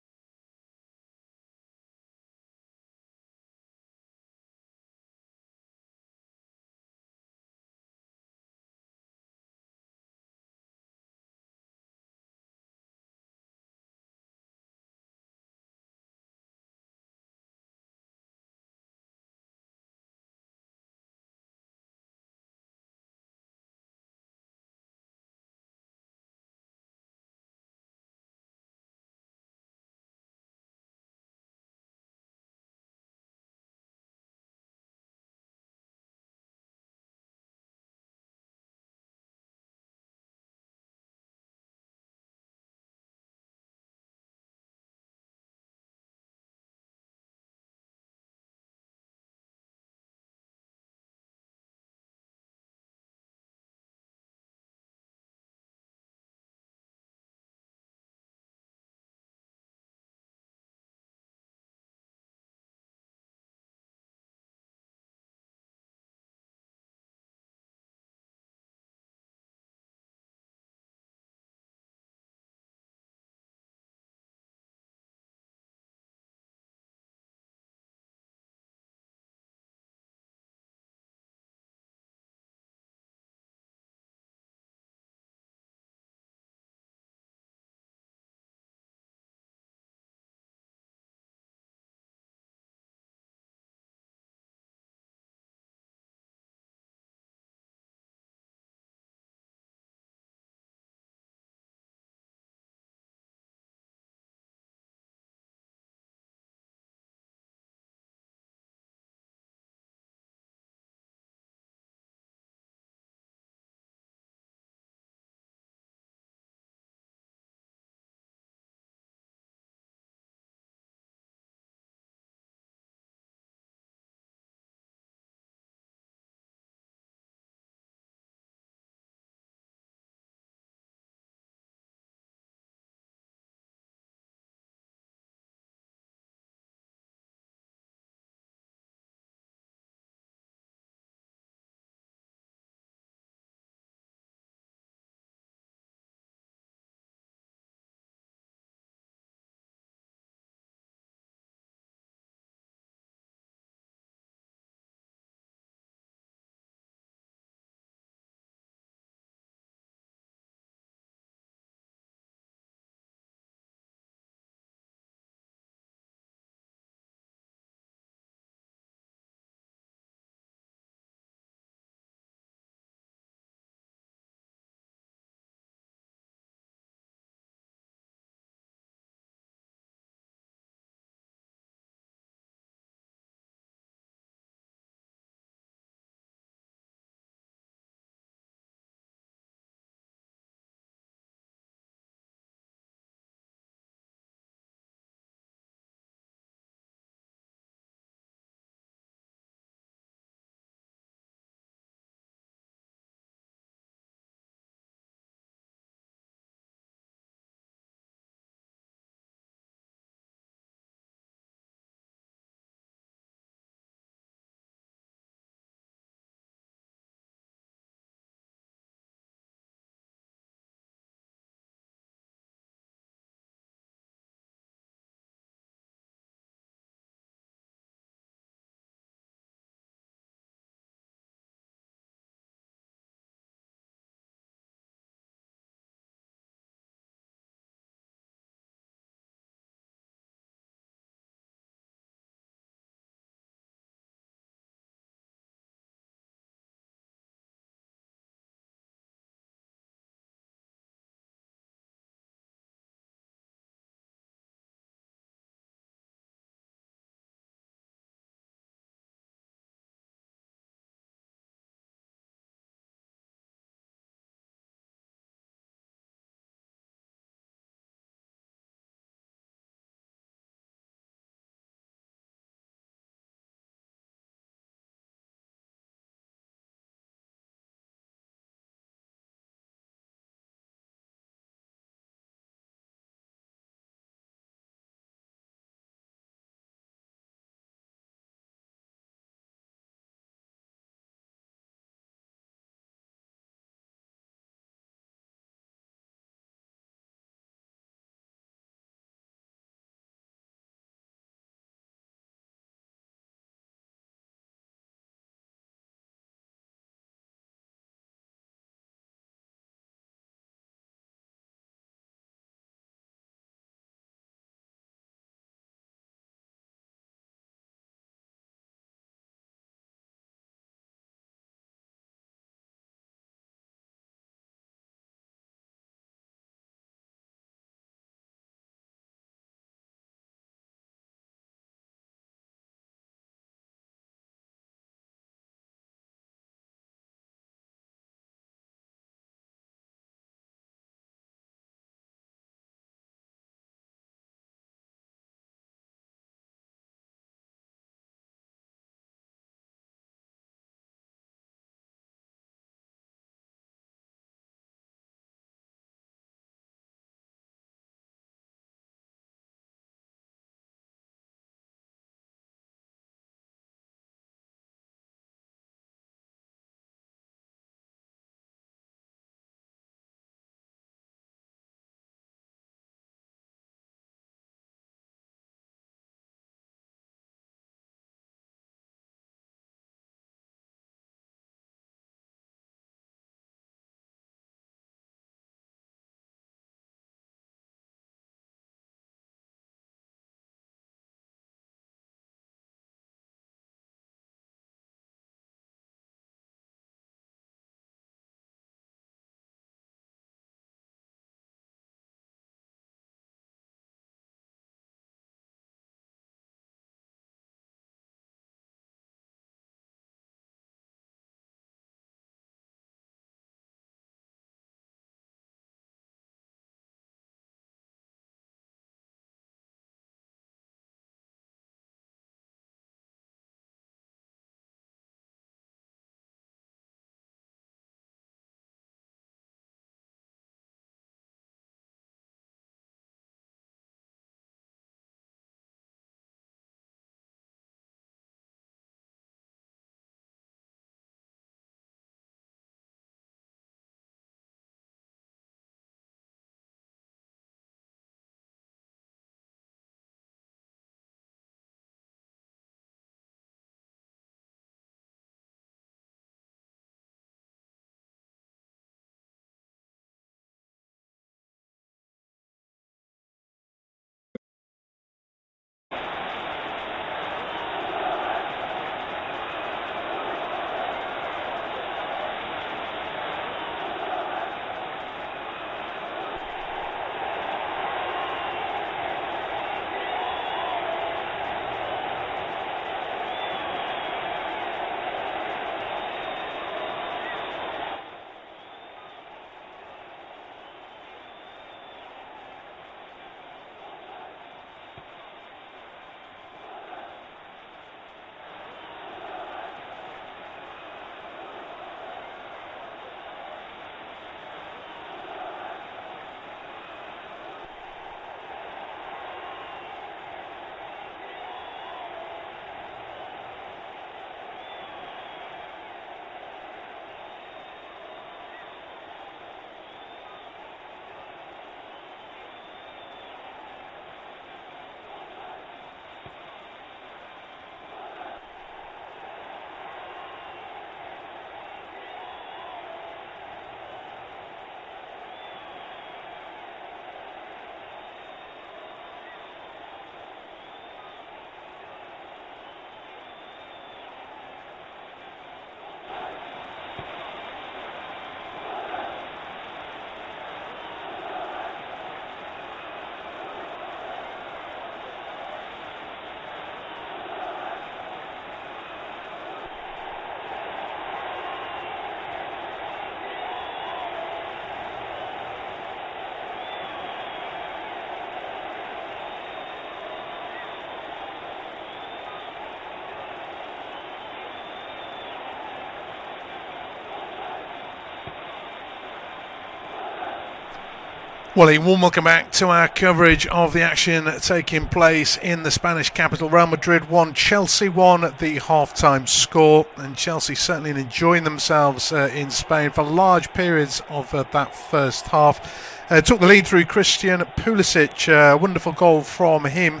Well, a warm welcome back to our coverage of the action taking place in the Spanish capital. Real Madrid 1, Chelsea 1 at the half-time score, and Chelsea certainly enjoying themselves in Spain for large periods of that first half. Took the lead through Christian Pulisic, wonderful goal from him,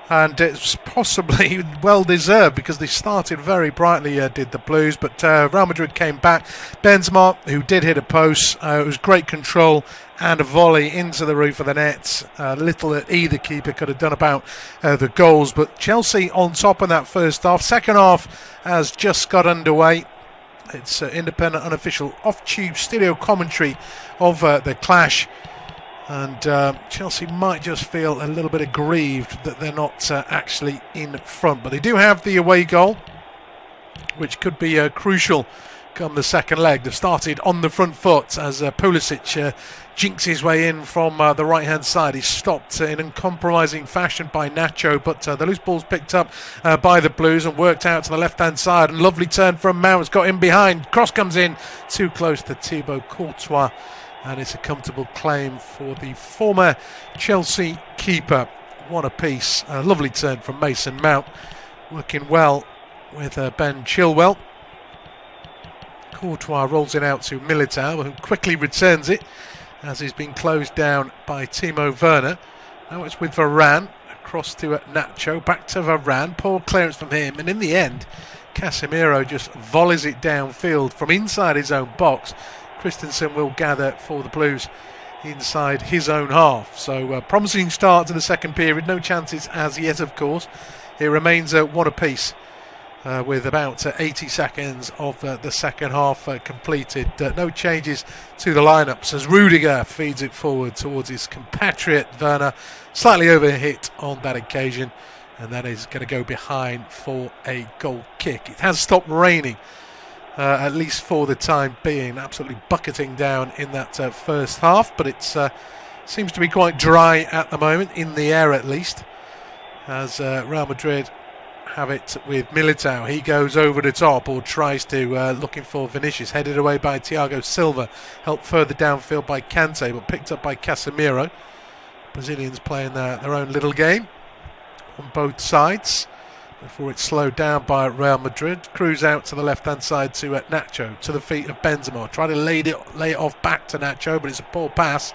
and it's possibly well deserved because they started very brightly, did the Blues, but Real Madrid came back. Benzema, who did hit a post, it was great control and a volley into the roof of the net. Little that either keeper could have done about the goals, but Chelsea on top in that first half. Second half has just got underway. It's independent, unofficial, off-tube studio commentary of the clash. And Chelsea might just feel a little bit aggrieved that they're not actually in front. But they do have the away goal, which could be crucial come the second leg. They've started on the front foot as Pulisic jinks his way in from the right-hand side. He's stopped in uncompromising fashion by Nacho, but the loose ball's picked up by the Blues and worked out to the left-hand side. And lovely turn from Mount, has got in behind. Cross comes in, too close to Thibaut Courtois. And it's a comfortable claim for the former Chelsea keeper. One apiece. A lovely turn from Mason Mount, working well with Ben Chilwell. Courtois rolls it out to Militao, who quickly returns it as he's been closed down by Timo Werner. Now it's with Varane, across to Nacho, back to Varane, poor clearance from him, and in the end Casemiro just volleys it downfield from inside his own box. Christensen will gather for the Blues inside his own half. So promising start to the second period, no chances as yet of course. It remains one apiece. With about 80 seconds of the second half completed. No changes to the lineups as Rudiger feeds it forward towards his compatriot Werner, slightly overhit on that occasion, and that is going to go behind for a goal kick. It has stopped raining, at least for the time being, absolutely bucketing down in that first half, but it seems to be quite dry at the moment, in the air at least, as Real Madrid have it with Militao. He goes over the top, or tries to, looking for Vinicius, headed away by Thiago Silva, helped further downfield by Kante, but picked up by Casemiro. Brazilians playing their own little game on both sides before it's slowed down by Real Madrid. Cruz out to the left hand side to Nacho, to the feet of Benzema, try to lay it off back to Nacho, but it's a poor pass,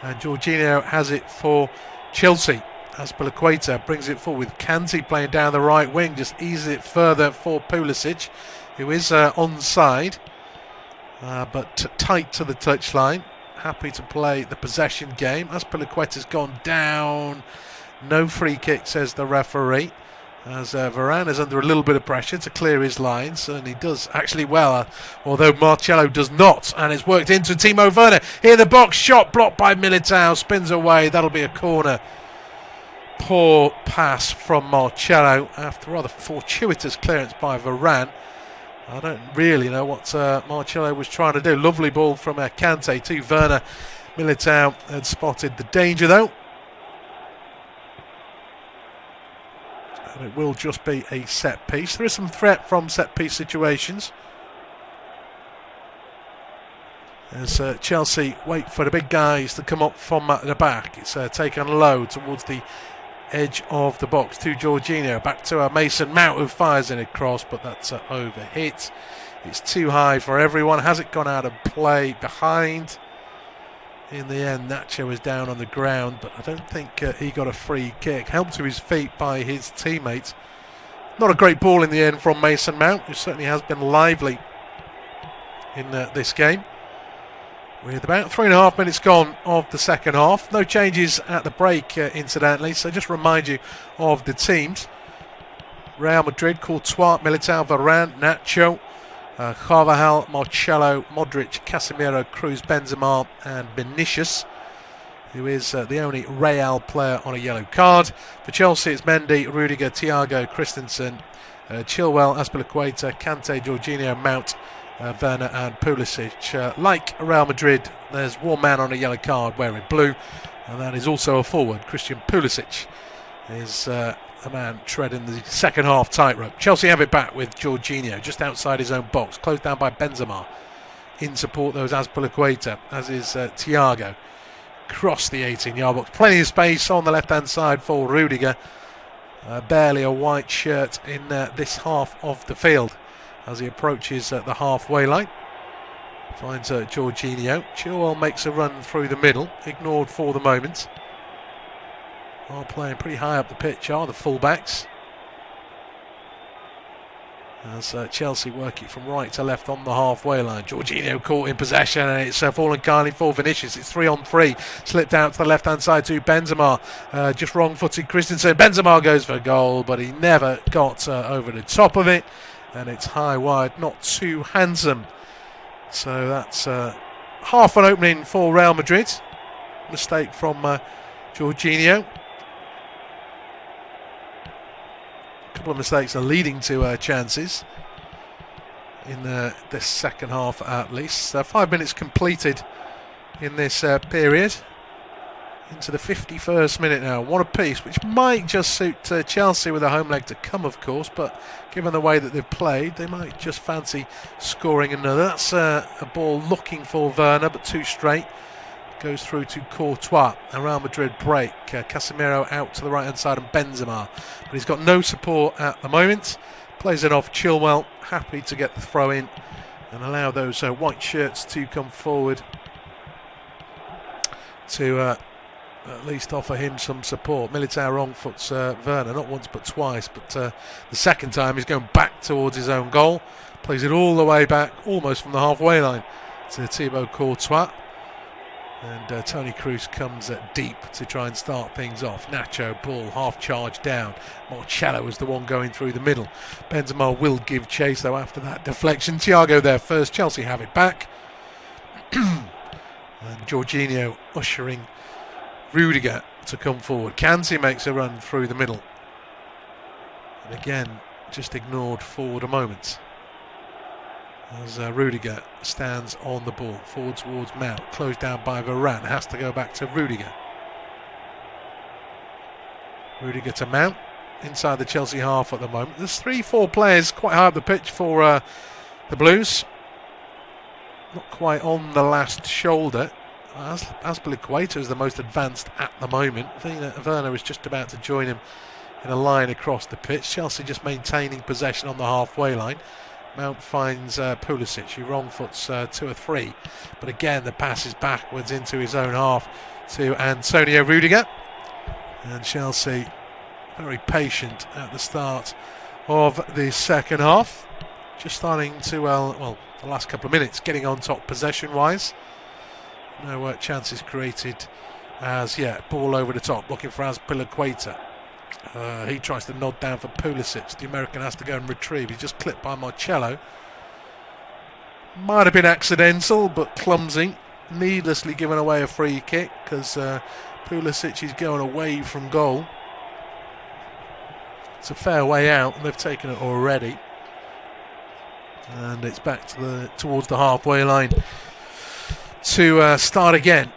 and Jorginho has it for Chelsea. Azpilicueta brings it forward with Kante playing down the right wing, just eases it further for Pulisic, who is onside, but tight to the touchline. Happy to play the possession game. Azpilicueta's gone down. No free kick, says the referee, as Varane is under a little bit of pressure to clear his lines, and he does actually well, although Marcelo does not, and it's worked into Timo Werner in the box, shot blocked by Militao, spins away, that'll be a corner. Poor pass from Marcelo after rather fortuitous clearance by Varane. I don't really know what Marcelo was trying to do. Lovely ball from Kante to Werner. Militao had spotted the danger though. And it will just be a set piece. There is some threat from set piece situations, as Chelsea wait for the big guys to come up from the back. It's taken low towards the edge of the box to Jorginho, back to Mason Mount, who fires in a cross, but that's overhit. It's too high for everyone. Has it gone out of play behind? In the end, Nacho was down on the ground, but I don't think he got a free kick. Helped to his feet by his teammates. Not a great ball in the end from Mason Mount, who certainly has been lively in this game. With about 3.5 minutes gone of the second half. No changes at the break, incidentally, so just remind you of the teams. Real Madrid, Courtois, Militao, Varane, Nacho, Carvajal, Marcelo, Modric, Casemiro, Cruz, Benzema and Vinicius, who is the only Real player on a yellow card. For Chelsea, it's Mendy, Rudiger, Thiago, Christensen, Chilwell, Azpilicueta, Kante, Jorginho, Mount, Werner and Pulisic. Like Real Madrid, there's one man on a yellow card wearing blue, and that is also a forward. Christian Pulisic is a man treading the second half tightrope. Chelsea have it back with Jorginho just outside his own box, closed down by Benzema. In support, those Azpilicueta, as is Thiago. across the 18-yard box. Plenty of space on the left-hand side for Rudiger. Barely a white shirt in this half of the field as he approaches the halfway line. Finds Jorginho. Chilwell makes a run through the middle, ignored for the moment. Are playing pretty high up the pitch, are the fullbacks. As Chelsea work it from right to left on the halfway line. Jorginho caught in possession, and it's fallen kindly for Vinicius. It's 3-on-3. Slipped out to the left-hand side to Benzema. Just wrong-footed Christensen. Benzema goes for goal, but he never got over the top of it. And it's high wide, not too handsome. So that's half an opening for Real Madrid. Mistake from Jorginho. A couple of mistakes are leading to chances in this second half at least. 5 minutes completed in this period. Into the 51st minute now. One apiece, which might just suit Chelsea with a home leg to come, of course, but given the way that they've played, they might just fancy scoring another. That's a ball looking for Werner, but too straight. Goes through to Courtois. A Real Madrid break. Casemiro out to the right-hand side and Benzema. But he's got no support at the moment. Plays it off Chilwell. Happy to get the throw in and allow those white shirts to come forward to at least offer him some support. Militao wrong foots Werner, not once but twice, but the second time he's going back towards his own goal. Plays it all the way back, almost from the halfway line, to Thibaut Courtois. And Toni Kroos comes deep to try and start things off. Nacho, ball, half charge down. Marcelo is the one going through the middle. Benzema will give chase, though, after that deflection. Thiago there first. Chelsea have it back. And Jorginho ushering Rudiger to come forward. Kanté makes a run through the middle. And again, just ignored for the moment. As Rudiger stands on the ball, forward towards Mount, closed down by Varane, has to go back to Rudiger. Rudiger to Mount, inside the Chelsea half at the moment. There's 3-4 players quite high up the pitch for the Blues. Not quite on the last shoulder. Azpilicueta is the most advanced at the moment. Werner is just about to join him in a line across the pitch. Chelsea just maintaining possession on the halfway line. Mount finds Pulisic, who wrong foots 2 or 3, but again the pass is backwards into his own half to Antonio Rudiger. And Chelsea very patient at the start of the second half, just starting to the last couple of minutes getting on top possession wise. No chances created as yet. Ball over the top, looking for Azpilicueta. He tries to nod down for Pulisic. The American has to go and retrieve. He's just clipped by Marcelo. Might have been accidental, but clumsy. Needlessly given away a free kick because Pulisic is going away from goal. It's a fair way out, and they've taken it already. And it's back to towards the halfway line to start again.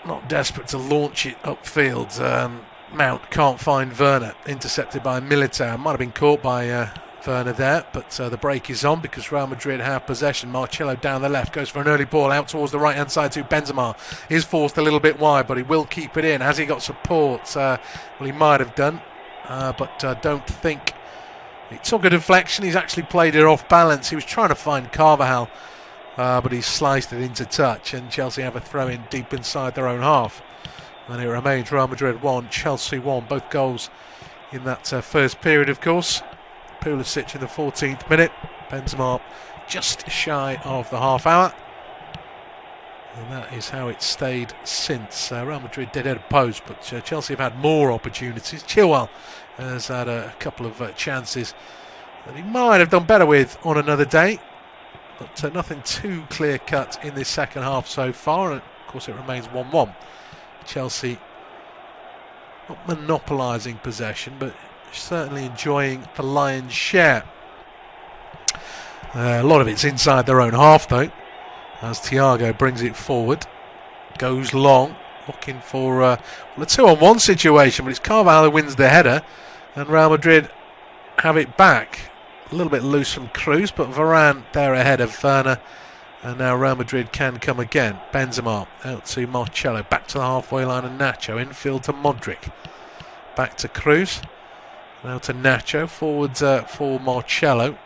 Not desperate to launch it upfield. Mount can't find Werner, intercepted by Militao. Might have been caught by Werner there, but the break is on because Real Madrid have possession. Marcelo down the left, goes for an early ball out towards the right-hand side to Benzema. He's forced a little bit wide, but he will keep it in. Has he got support? Well, he might have done, but don't think it took a deflection. He's actually played it off balance. He was trying to find Carvajal, but he sliced it into touch, and Chelsea have a throw-in deep inside their own half. And it remains Real Madrid 1, Chelsea 1. Both goals in that first period, of course. Pulisic in the 14th minute. Benzema just shy of the half hour. And that is how it's stayed since. Real Madrid dead at a post, but Chelsea have had more opportunities. Chilwell has had a couple of chances that he might have done better with on another day. But nothing too clear-cut in this second half so far. And of course, it remains 1-1. Chelsea not monopolising possession, but certainly enjoying the lion's share. A lot of it's inside their own half, though, as Thiago brings it forward, goes long, looking for a 2-on-1 situation, but it's Carvajal who wins the header, and Real Madrid have it back. A little bit loose from Kroos, but Varane there ahead of Werner, And now Real Madrid can come again. Benzema out to Marcelo, back to the halfway line, and Nacho infield to Modric, back to Cruz, now to Nacho, forwards for Marcelo.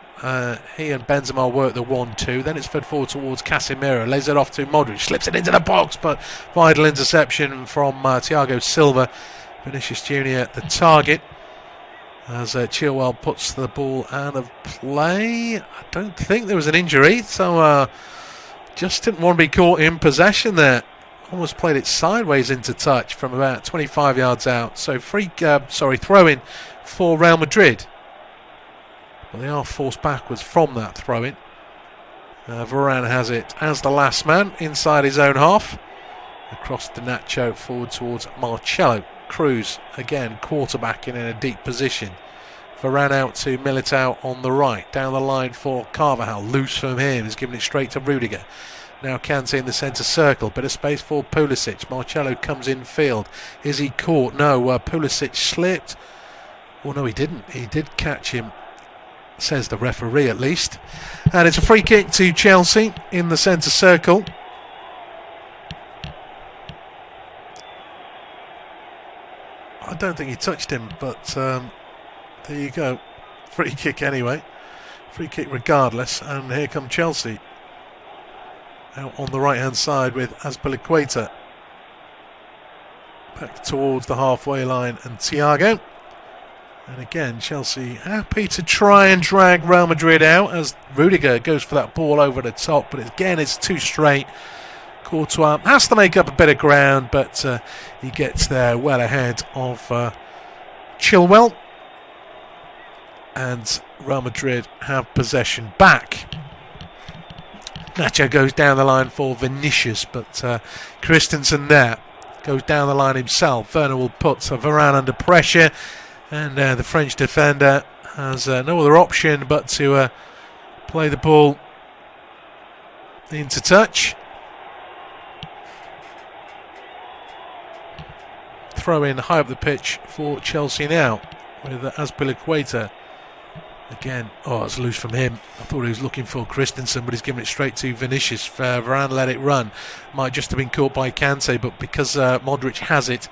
He and Benzema work the 1-2, then it's fed forward towards Casemiro, lays it off to Modric, slips it into the box, but vital interception from Thiago Silva. Vinicius Jr. the target, as Chilwell puts the ball out of play. I don't think there was an injury, so just didn't want to be caught in possession there. Almost played it sideways into touch from about 25 yards out. So throw in for Real Madrid. But they are forced backwards from that throw in. Varane has it as the last man inside his own half. Across to Nacho, forward towards Marcelo. Cruz again quarterbacking in a deep position. Varane out to Militao on the right. Down the line for Carvajal. Loose from him. He's giving it straight to Rudiger. Now Kante in the centre circle. Bit of space for Pulisic. Marcelo comes in field. Is he caught? No. Pulisic slipped. Oh no, he didn't. He did catch him, says the referee at least. And it's a free kick to Chelsea in the centre circle. I don't think he touched him, but there you go. Free kick anyway. Free kick regardless. And here come Chelsea. Out on the right hand side with Azpilicueta. Back towards the halfway line and Thiago. And again, Chelsea happy to try and drag Real Madrid out as Rudiger goes for that ball over the top. But again, it's too straight. Courtois has to make up a bit of ground, but he gets there well ahead of Chilwell. And Real Madrid have possession back. Nacho goes down the line for Vinicius, but Christensen there goes down the line himself. Werner will put Varane under pressure, and the French defender has no other option but to play the ball into touch. Throw in high up the pitch for Chelsea now with Azpilicueta. Again, it's loose from him. I thought he was looking for Christensen, but he's giving it straight to Vinicius. Varane let it run. Might just have been caught by Kante, but because Modric has it,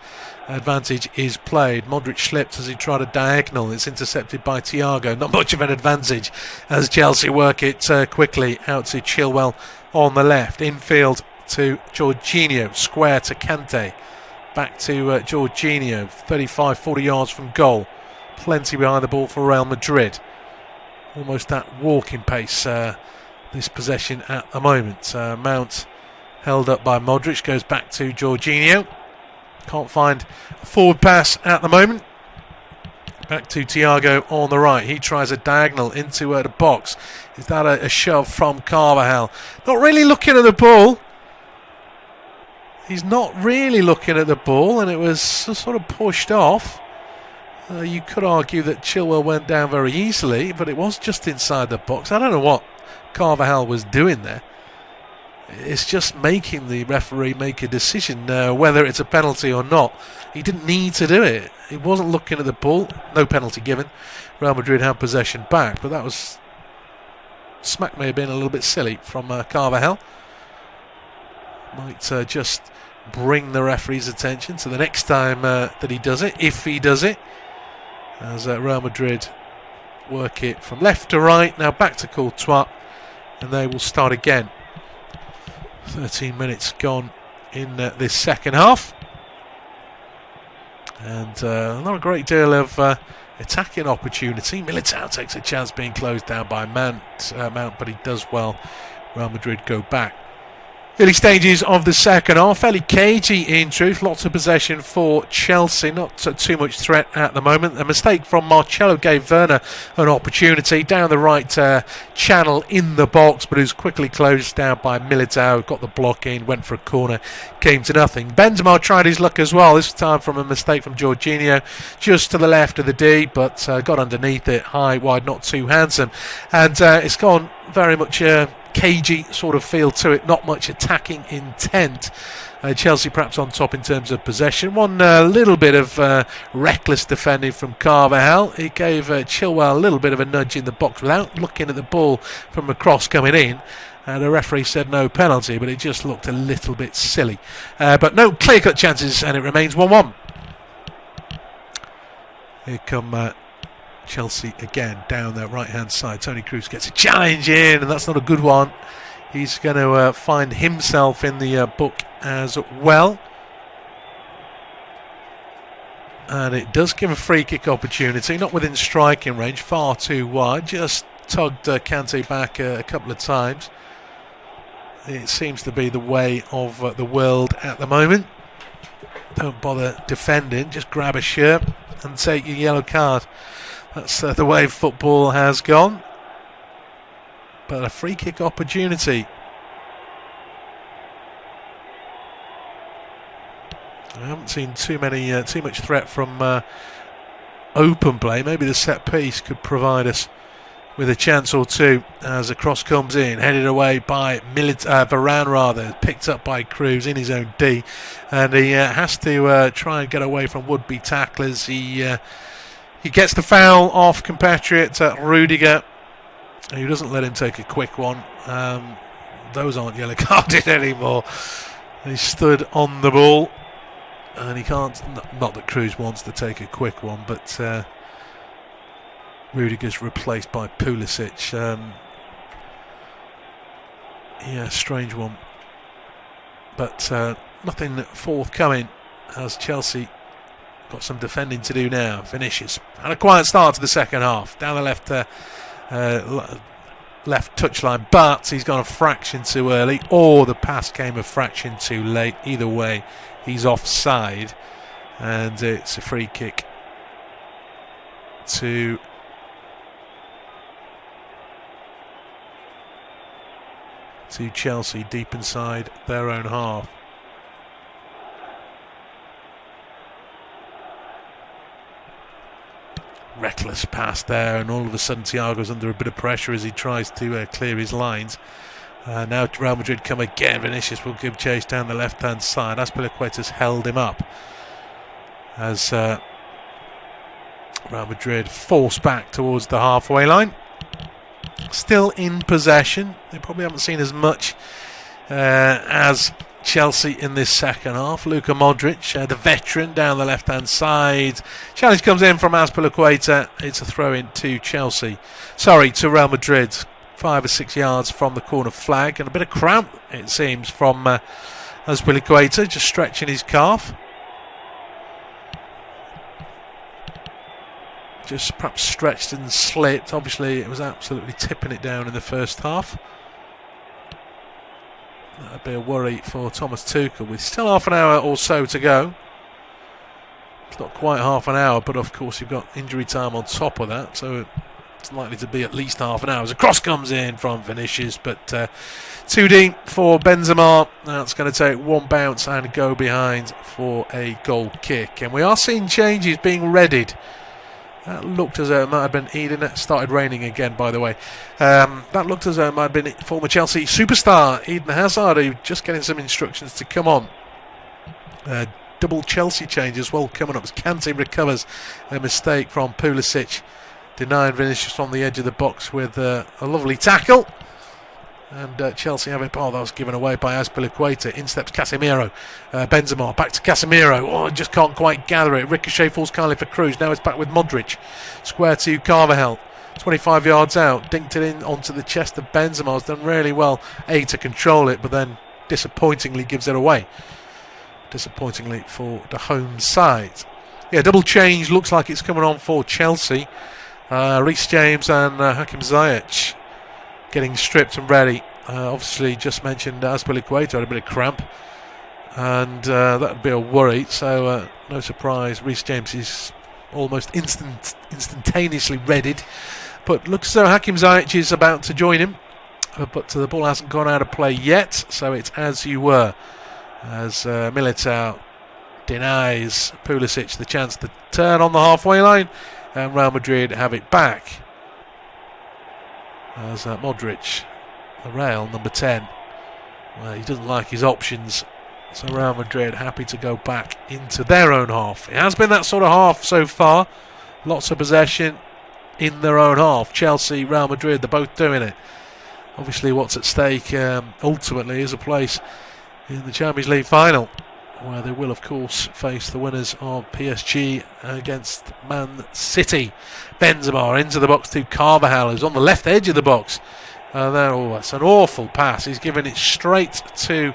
advantage is played. Modric slipped as he tried a diagonal. It's intercepted by Thiago. Not much of an advantage as Chelsea work it quickly out to Chilwell on the left. Infield to Jorginho. Square to Kante. Back to Jorginho. 35-40 yards from goal. Plenty behind the ball for Real Madrid. Almost at walking pace, this possession at the moment. Mount held up by Modric, goes back to Jorginho. Can't find a forward pass at the moment. Back to Thiago on the right. He tries a diagonal into the box. Is that a shove from Carvajal? Not really looking at the ball. He's not really looking at the ball, and it was sort of pushed off. You could argue that Chilwell went down very easily, but it was just inside the box. I don't know what Carvajal was doing there. It's just making the referee make a decision whether it's a penalty or not. He didn't need to do it. He wasn't looking at the ball. No penalty given. Real Madrid have possession back, but that was... Smack may have been a little bit silly from Carvajal. Might just bring the referee's attention to the next time that he does it, if he does it. As Real Madrid work it from left to right. Now back to Courtois, and they will start again. 13 minutes gone in this second half, and not a great deal of attacking opportunity. Militao takes a chance being closed down by Mount, but he does well. Real Madrid go back. Early stages of the second half, fairly cagey in truth, lots of possession for Chelsea, not too much threat at the moment. A mistake from Marcelo gave Werner an opportunity down the right channel in the box, but it was quickly closed down by Militao, got the block in, went for a corner, came to nothing. Benzema tried his luck as well, this time from a mistake from Jorginho, just to the left of the D, but got underneath it, high, wide, not too handsome. And it's gone very much cagey sort of feel to it, not much attacking intent. Chelsea perhaps on top in terms of possession. One little bit of reckless defending from Carvajal. It gave Chilwell a little bit of a nudge in the box without looking at the ball from across coming in. The referee said no penalty, but it just looked a little bit silly. But no clear-cut chances, and it remains 1-1. Here come Chelsea again down their right-hand side. Toni Kroos gets a challenge in, and that's not a good one. He's going to find himself in the book as well. And it does give a free kick opportunity, not within striking range, far too wide. Just tugged Kante back a couple of times. It seems to be the way of the world at the moment. Don't bother defending, just grab a shirt and take your yellow card. That's the way football has gone. But a free kick opportunity. I haven't seen too much threat from open play. Maybe the set piece could provide us with a chance or two as a cross comes in, headed away by Varane, picked up by Kroos in his own D, and he has to try and get away from would-be tacklers. He gets the foul off compatriot Rudiger, who doesn't let him take a quick one. Those aren't yellow carded anymore. He stood on the ball, and he can't. Not that Kroos wants to take a quick one, but Rudiger's replaced by Pulisic. Strange one. But nothing forthcoming as Chelsea got some defending to do now. Vinicius had a quiet start to the second half. Down the left touchline, but he's gone a fraction too early, or the pass came a fraction too late. Either way, he's offside, and it's a free kick to Chelsea deep inside their own half. Reckless pass there, and all of a sudden Thiago's under a bit of pressure as he tries to clear his lines. Now Real Madrid come again. Vinicius will give chase down the left-hand side. Azpilicueta's held him up as Real Madrid force back towards the halfway line. Still in possession. They probably haven't seen as much as Chelsea in this second half. Luka Modric, the veteran, down the left-hand side. Challenge comes in from Azpilicueta. It's a throw-in to to Real Madrid. 5 or 6 yards from the corner flag, and a bit of cramp, it seems, from Azpilicueta, just stretching his calf. Just perhaps stretched and slipped. Obviously, it was absolutely tipping it down in the first half. That'd be a worry for Thomas Tuchel, with still half an hour or so to go. It's not quite half an hour, but of course you've got injury time on top of that, so it's likely to be at least half an hour. As a cross comes in from Vinicius, but too deep for Benzema. That's going to take one bounce and go behind for a goal kick. And we are seeing changes being readied. That looked as though it might have been Eden. It started raining again, by the way. That looked as though it might have been former Chelsea superstar Eden Hazard, who just getting some instructions to come on. Double Chelsea change as well coming up as Kante recovers a mistake from Pulisic, denying Vinicius on the edge of the box with a lovely tackle. And Chelsea have it. Oh, that was given away by Azpilicueta. In steps Casemiro. Benzema back to Casemiro. Oh, just can't quite gather it. Ricochet falls kindly for Kroos. Now it's back with Modric. Square to Carvajal. 25 yards out. Dinked it in onto the chest of Benzema. Has done really well, to control it, but then disappointingly gives it away. Disappointingly for the home side. Yeah, double change. Looks like it's coming on for Chelsea. Reece James and Hakim Ziyech getting stripped and ready. Obviously, just mentioned Azpilicueta had a bit of cramp, and that would be a worry. So, no surprise, Reece James is almost instantaneously readied. But looks as though Hakim Ziyech is about to join him. But the ball hasn't gone out of play yet, so it's as you were. As Militao denies Pulisic the chance to turn on the halfway line, and Real Madrid have it back. As Modric the rail, number 10. Well, he doesn't like his options, so Real Madrid happy to go back into their own half. It has been that sort of half so far. Lots of possession in their own half. Chelsea, Real Madrid, they're both doing it. Obviously what's at stake ultimately is a place in the Champions League final, where they will of course face the winners of PSG against Man City. Benzema into the box to Carvajal, who's on the left edge of the box. That's an awful pass. He's given it straight to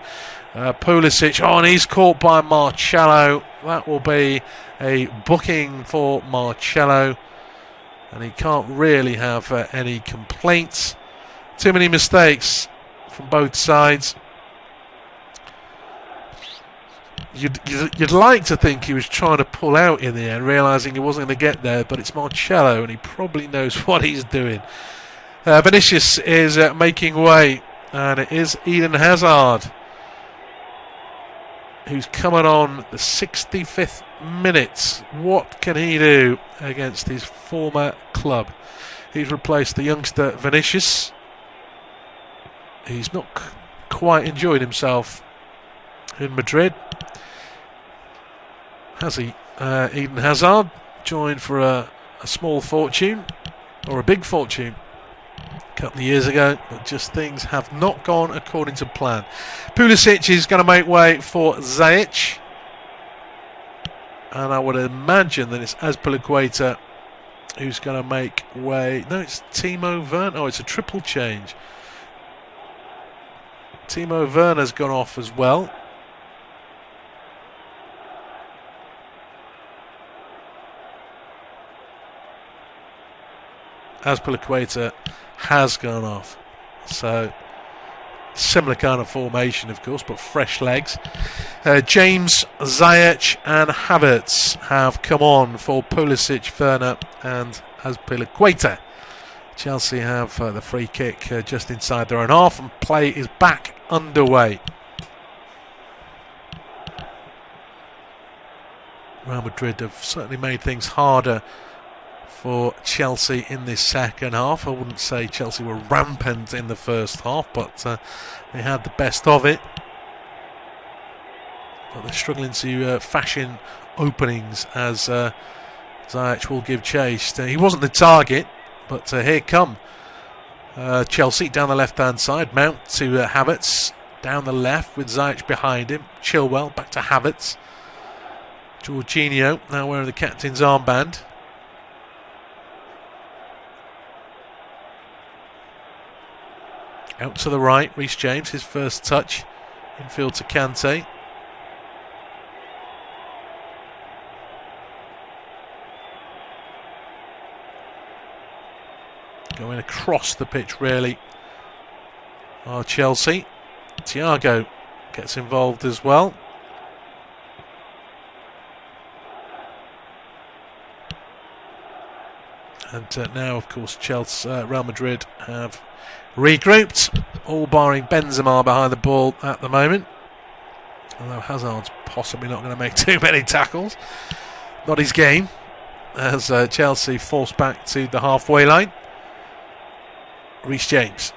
Pulisic. And he's caught by Marcelo. That will be a booking for Marcelo, and he can't really have any complaints. Too many mistakes from both sides. You'd like to think he was trying to pull out in the end, realising he wasn't going to get there, but it's Marcelo and he probably knows what he's doing. Vinicius is making way, and it is Eden Hazard who's coming on the 65th minute. What can he do against his former club? He's replaced the youngster Vinicius. He's not quite enjoyed himself in Madrid, has he? Eden Hazard joined for a small fortune, or a big fortune, a couple of years ago, but just things have not gone according to plan. Pulisic is going to make way for Ziyech, and I would imagine that it's Azpilicueta who's going to make way. No, it's Timo Werner. Oh, it's a triple change. Timo Werner's gone off as well. Azpilicueta has gone off. So, similar kind of formation, of course, but fresh legs. James, Ziyech and Havertz have come on for Pulisic, Werner and Azpilicueta. Chelsea have the free kick just inside their own half, and play is back underway. Real Madrid have certainly made things harder for Chelsea in this second half. I wouldn't say Chelsea were rampant in the first half, but they had the best of it. But they're struggling to fashion openings as Ziyech will give chase. He wasn't the target, but here come Chelsea down the left-hand side. Mount to Havertz down the left with Ziyech behind him. Chilwell back to Havertz. Jorginho now wearing the captain's armband. Out to the right, Reece James, his first touch. Infield to Kante. Going across the pitch, really, are Chelsea. Thiago gets involved as well. And now, of course, Real Madrid have regrouped, all barring Benzema behind the ball at the moment. Although Hazard's possibly not going to make too many tackles. Not his game, as Chelsea force back to the halfway line. Reece James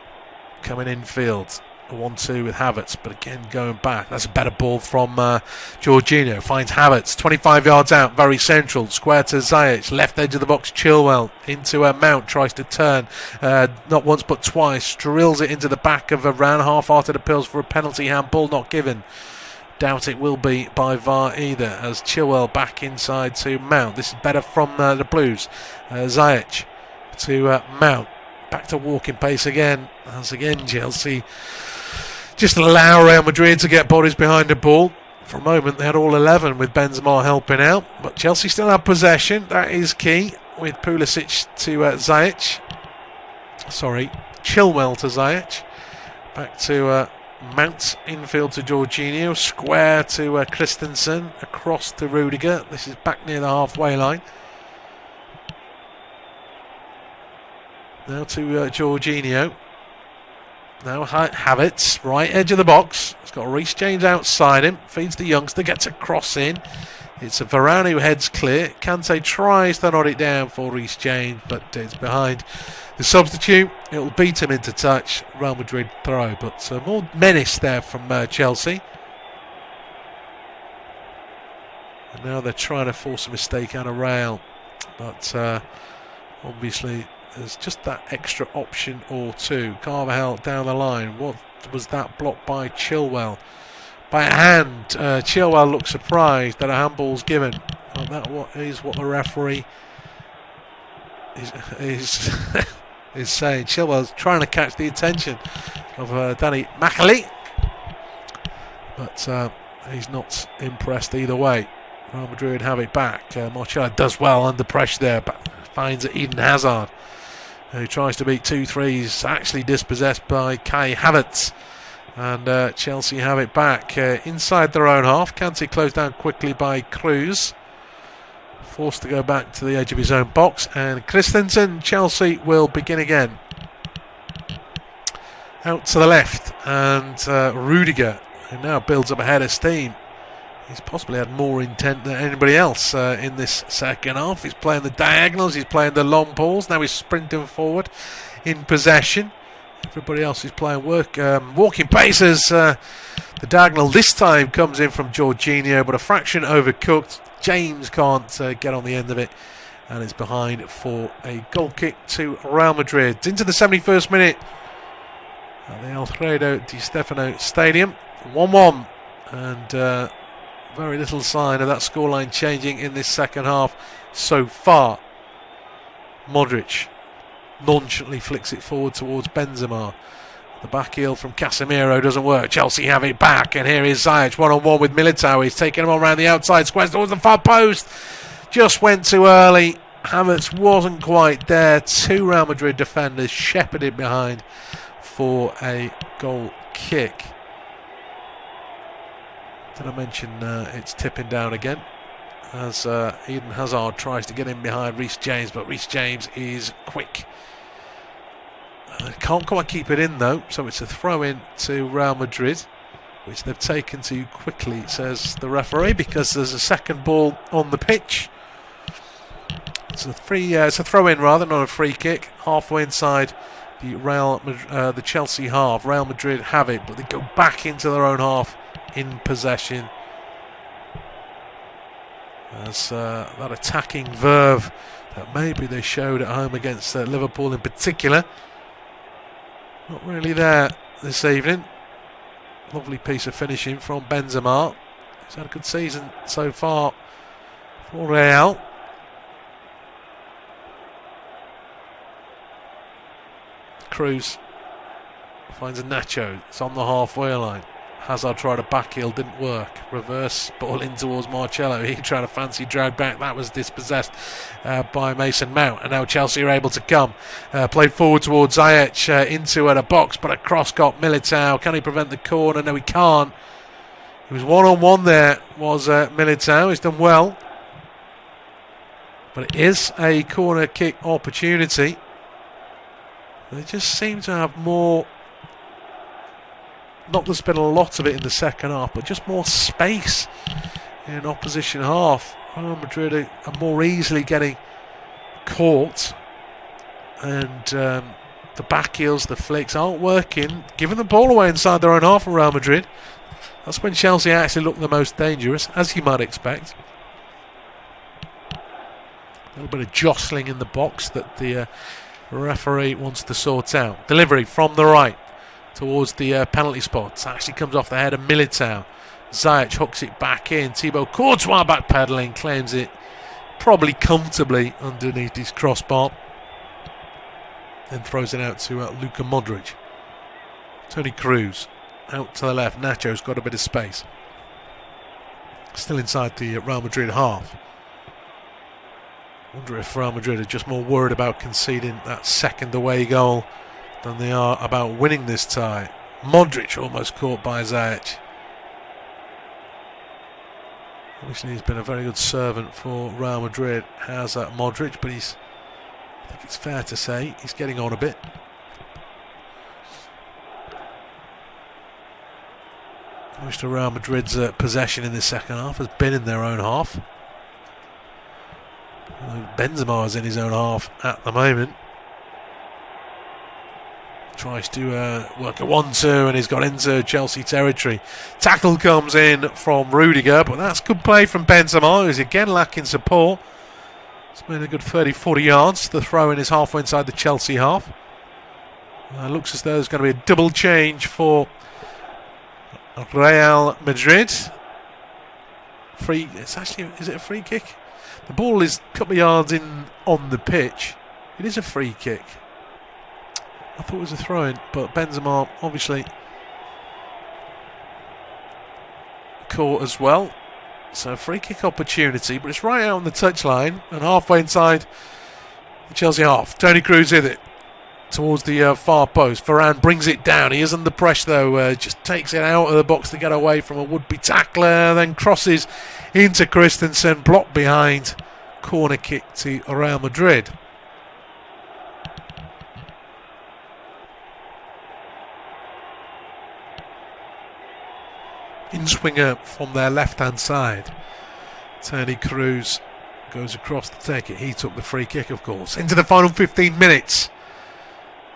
coming infield. 1-2 with Havertz, but again going back. That's a better ball from Jorginho. Finds Havertz, 25 yards out, very central. Square to Ziyech, left edge of the box. Chilwell into Mount, tries to turn, not once but twice. Drills it into the back of Varane. Half-hearted appeals for a penalty, handball not given. Doubt it will be by VAR either, as Chilwell back inside to Mount. This is better from the Blues. Ziyech to Mount. Back to walking pace again. As again, Chelsea just allow Real Madrid to get bodies behind the ball. For a moment, they had all 11 with Benzema helping out. But Chelsea still have possession. That is key with Pulisic to Ziyech. Sorry, Chilwell to Ziyech. Back to Mount. Infield to Jorginho. Square to Christensen. Across to Rudiger. This is back near the halfway line. Now to Jorginho. Now Havertz, right edge of the box. He's got Reece James outside him. Feeds the youngster, gets a cross in. It's a Varane who heads clear. Kante tries to nod it down for Reece James, but it's behind the substitute. It'll beat him into touch. Real Madrid throw, but more menace there from Chelsea. And now they're trying to force a mistake out of Real, but obviously there's just that extra option or two. Carvajal down the line. What was that blocked by Chilwell? By a hand. Chilwell looks surprised that a handball's given. And that is what the referee is saying. Chilwell's trying to catch the attention of Danny Macali, but he's not impressed either way. Real Madrid have it back. Marcelo does well under pressure there, but finds Eden Hazard, who tries to beat 2-3s, actually dispossessed by Kai Havertz. And Chelsea have it back inside their own half. Kante closed down quickly by Cruz, forced to go back to the edge of his own box. And Christensen, Chelsea will begin again. Out to the left, and Rudiger, who now builds up a head of steam. He's possibly had more intent than anybody else in this second half. He's playing the diagonals, he's playing the long balls. Now he's sprinting forward in possession. Everybody else is playing walking paces. The diagonal this time comes in from Jorginho, but a fraction overcooked. James can't get on the end of it, and it's behind for a goal kick to Real Madrid. Into the 71st minute at the Alfredo Di Stefano Stadium. 1-1, and very little sign of that scoreline changing in this second half so far. Modric nonchalantly flicks it forward towards Benzema. The back heel from Casemiro doesn't work. Chelsea have it back, and here is Ziyech one-on-one with Militao. He's taking him on around the outside, squares towards the far post. Just went too early. Havertz wasn't quite there. Two Real Madrid defenders shepherded behind for a goal kick. Did I mention it's tipping down again as Eden Hazard tries to get in behind Reece James, but Reece James is quick. Can't quite keep it in though, so it's a throw in to Real Madrid, which they've taken too quickly, says the referee, because there's a second ball on the pitch. It's a throw in rather, not a free kick. Halfway inside the Chelsea half. Real Madrid have it, but they go back into their own half in possession, as that attacking verve that maybe they showed at home against Liverpool in particular, not really there this evening. Lovely piece of finishing from Benzema. He's had a good season so far for Real. Cruz finds a Nacho. It's on the halfway line. Hazard tried a back heel, didn't work. Reverse ball in towards Marcelo. He tried a fancy drag back. That was dispossessed by Mason Mount. And now Chelsea are able to come. Played forward towards Ziyech into a box, but a cross got Militao. Can he prevent the corner? No, he can't. He was one-on-one there, was Militao. He's done well. But it is a corner kick opportunity. They just seem to have more... Not there's been a lot of it in the second half, but just more space in opposition half. Real Madrid are more easily getting caught, and the back heels, the flicks aren't working, giving the ball away inside their own half for Real Madrid. That's when Chelsea actually look the most dangerous, as you might expect. A little bit of jostling in the box that the referee wants to sort out. Delivery from the right towards the penalty spot. Actually comes off the head of Militao. Ziyech hooks it back in. Thibaut Courtois backpedaling, claims it probably comfortably underneath his crossbar. Then throws it out to Luka Modric. Toni Kroos out to the left. Nacho's got a bit of space. Still inside the Real Madrid half. Wonder if Real Madrid are just more worried about conceding that second away goal than they are about winning this tie. Modric almost caught by Ziyech. Obviously he's been a very good servant for Real Madrid, has Modric, but I think it's fair to say he's getting on a bit. Most of Real Madrid's possession in this second half has been in their own half. Benzema is in his own half at the moment. tries to work a 1-2 and he's got into Chelsea territory. Tackle comes in from Rudiger, but that's good play from Benzema, who's again lacking support. It's made a good 30-40 yards. The throw in is halfway inside the Chelsea half. Looks as though there's going to be a double change for Real Madrid. Is it a free kick? The ball is a couple of yards in on the pitch. It is a free kick. I thought it was a throw-in, but Benzema obviously caught as well. So free kick opportunity, but it's right out on the touchline and halfway inside the Chelsea half. Toni Kroos with it towards the far post. Varane brings it down. He is under pressure though. Just takes it out of the box to get away from a would-be tackler. Then crosses into Christensen, blocked behind. Corner kick to Real Madrid. In-swinger from their left-hand side. Toni Kroos goes across to take it. He took the free kick, of course. Into the final 15 minutes.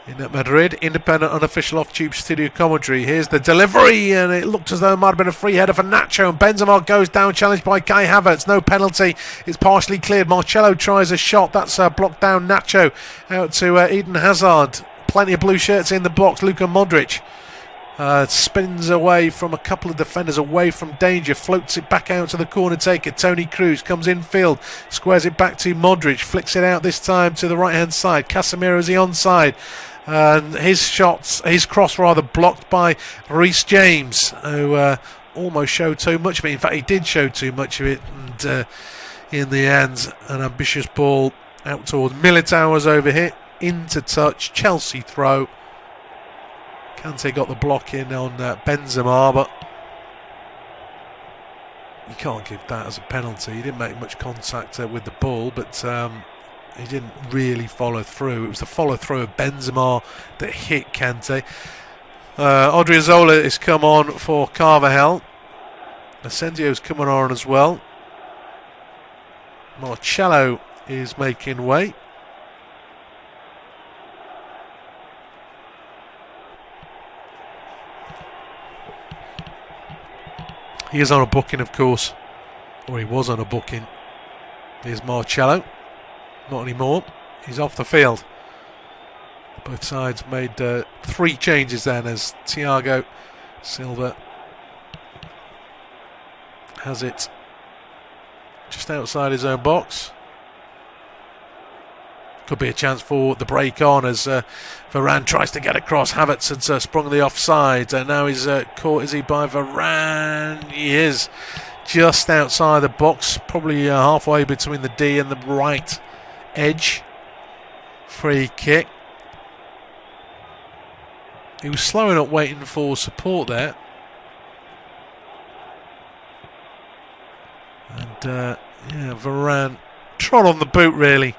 In Madrid, independent unofficial off-tube studio commentary. Here's the delivery, and it looked as though it might have been a free header for Nacho, and Benzema goes down, challenged by Kai Havertz. No penalty. It's partially cleared. Marcelo tries a shot. That's blocked down. Nacho out to Eden Hazard. Plenty of blue shirts in the box. Luka Modric spins away from a couple of defenders, away from danger, floats it back out to the corner taker. Toni Kroos comes infield, squares it back to Modric, flicks it out this time to the right hand side. Casemiro is the onside. And his cross blocked by Reece James, who almost showed too much of it. In fact, he did show too much of it, and in the end, an ambitious ball out towards Militao was overhit, into touch, Chelsea throw. Kante got the block in on Benzema, but you can't give that as a penalty. He didn't make much contact with the ball, but he didn't really follow through. It was the follow through of Benzema that hit Kante. Odriozola has come on for Carvajal. Asensio's coming on as well. Marcelo is making way. He is on a booking, of course, or he was on a booking. Here's Marcelo. Not anymore. He's off the field. Both sides made 3 changes then, as Thiago Silva has it just outside his own box. Could be a chance for the break on as Varane tries to get across. Havertz had sprung the offside. Now he's caught, is he, by Varane? He is just outside the box, probably halfway between the D and the right edge. Free kick. He was slowing up, waiting for support there. And Varane trod on the boot really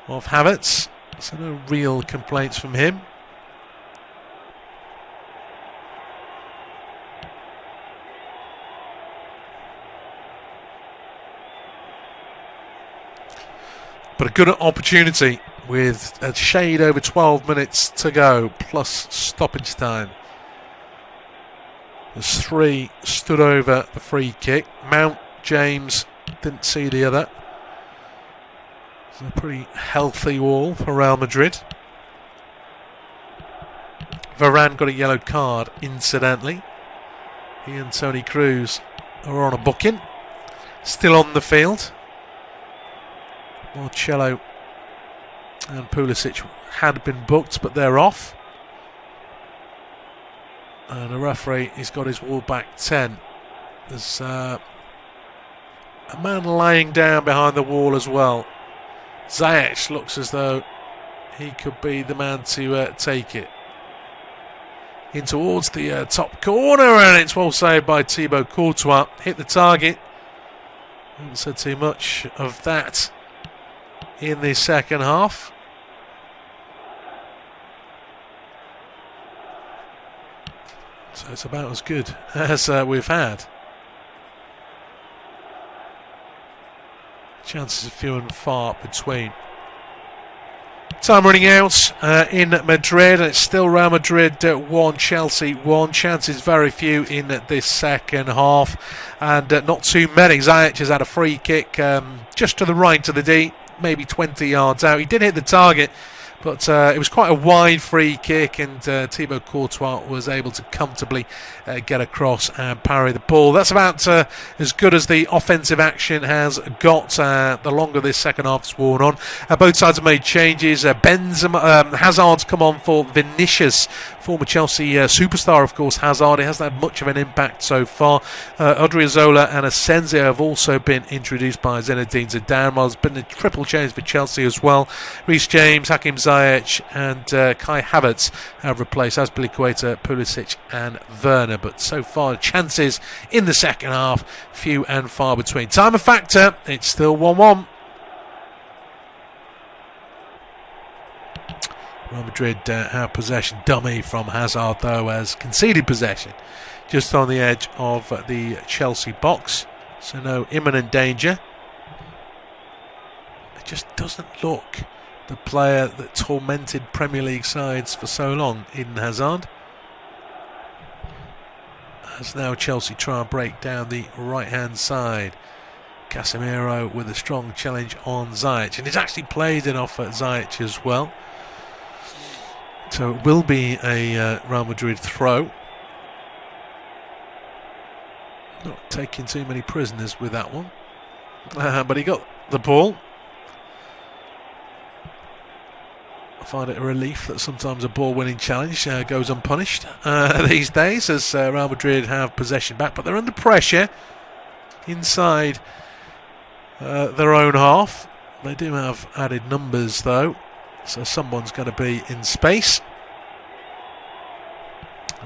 of Havertz, so no real complaints from him. But a good opportunity with a shade over 12 minutes to go, plus stoppage time. There's 3 stood over the free kick. Mount, James, didn't see the other. It's a pretty healthy wall for Real Madrid. Varane got a yellow card, incidentally. He and Toni Kroos are on a booking. Still on the field. Marcelo and Pulisic had been booked, but they're off. And the referee, he's got his wall back 10. There's a man lying down behind the wall as well. Ziyech looks as though he could be the man to take it. In towards the top corner, and it's well saved by Thibaut Courtois. Hit the target. Haven't said too much of that in the second half. So it's about as good as we've had. Chances are few and far between. Time running out in Madrid, and it's still Real Madrid 1, Chelsea 1. Chances very few in this second half, and not too many. Ziyech has had a free kick just to the right of the D, maybe 20 yards out. He did hit the target, but it was quite a wide free kick, and Thibaut Courtois was able to comfortably get across and parry the ball. That's about as good as the offensive action has got the longer this second half's worn on. Both sides have made changes. Benzema, Hazard's come on for Vinicius, former Chelsea superstar, of course, Hazard. It hasn't had much of an impact so far. Odriozola and Asensio have also been introduced by Zinedine Zidane. There's been a triple change for Chelsea as well. Reece James, Hakim Ziyech and Kai Havertz have replaced Azpilicueta, Pulisic and Werner. But so far, chances in the second half, few and far between. Time a factor, it's still 1-1. Real Madrid have possession. Dummy from Hazard, though, has conceded possession just on the edge of the Chelsea box. So no imminent danger. It just doesn't look the player that tormented Premier League sides for so long, Eden Hazard. As now Chelsea try and break down the right-hand side. Casemiro with a strong challenge on Ziyech, and he's actually played it off at Ziyech as well. So it will be a Real Madrid throw. Not taking too many prisoners with that one. But he got the ball. I find it a relief that sometimes a ball-winning challenge goes unpunished these days, as Real Madrid have possession back, but they're under pressure inside their own half. They do have added numbers, though, so someone's going to be in space.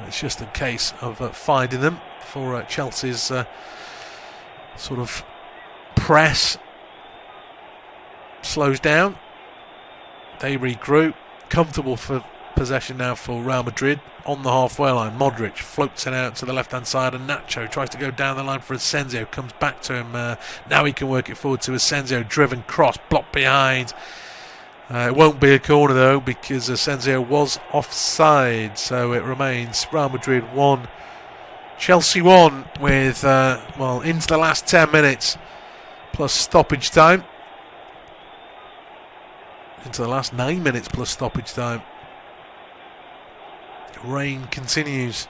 It's just a case of finding them for Chelsea's sort of press slows down. They regroup. Comfortable for possession now for Real Madrid on the halfway line. Modric floats it out to the left-hand side, and Nacho tries to go down the line for Asensio. Comes back to him. Now he can work it forward to Asensio. Driven cross, blocked behind. It won't be a corner, though, because Asensio was offside. So it remains Real Madrid 1, Chelsea 1, with, into the last 10 minutes, plus stoppage time. Into the last 9 minutes plus stoppage time. Rain continues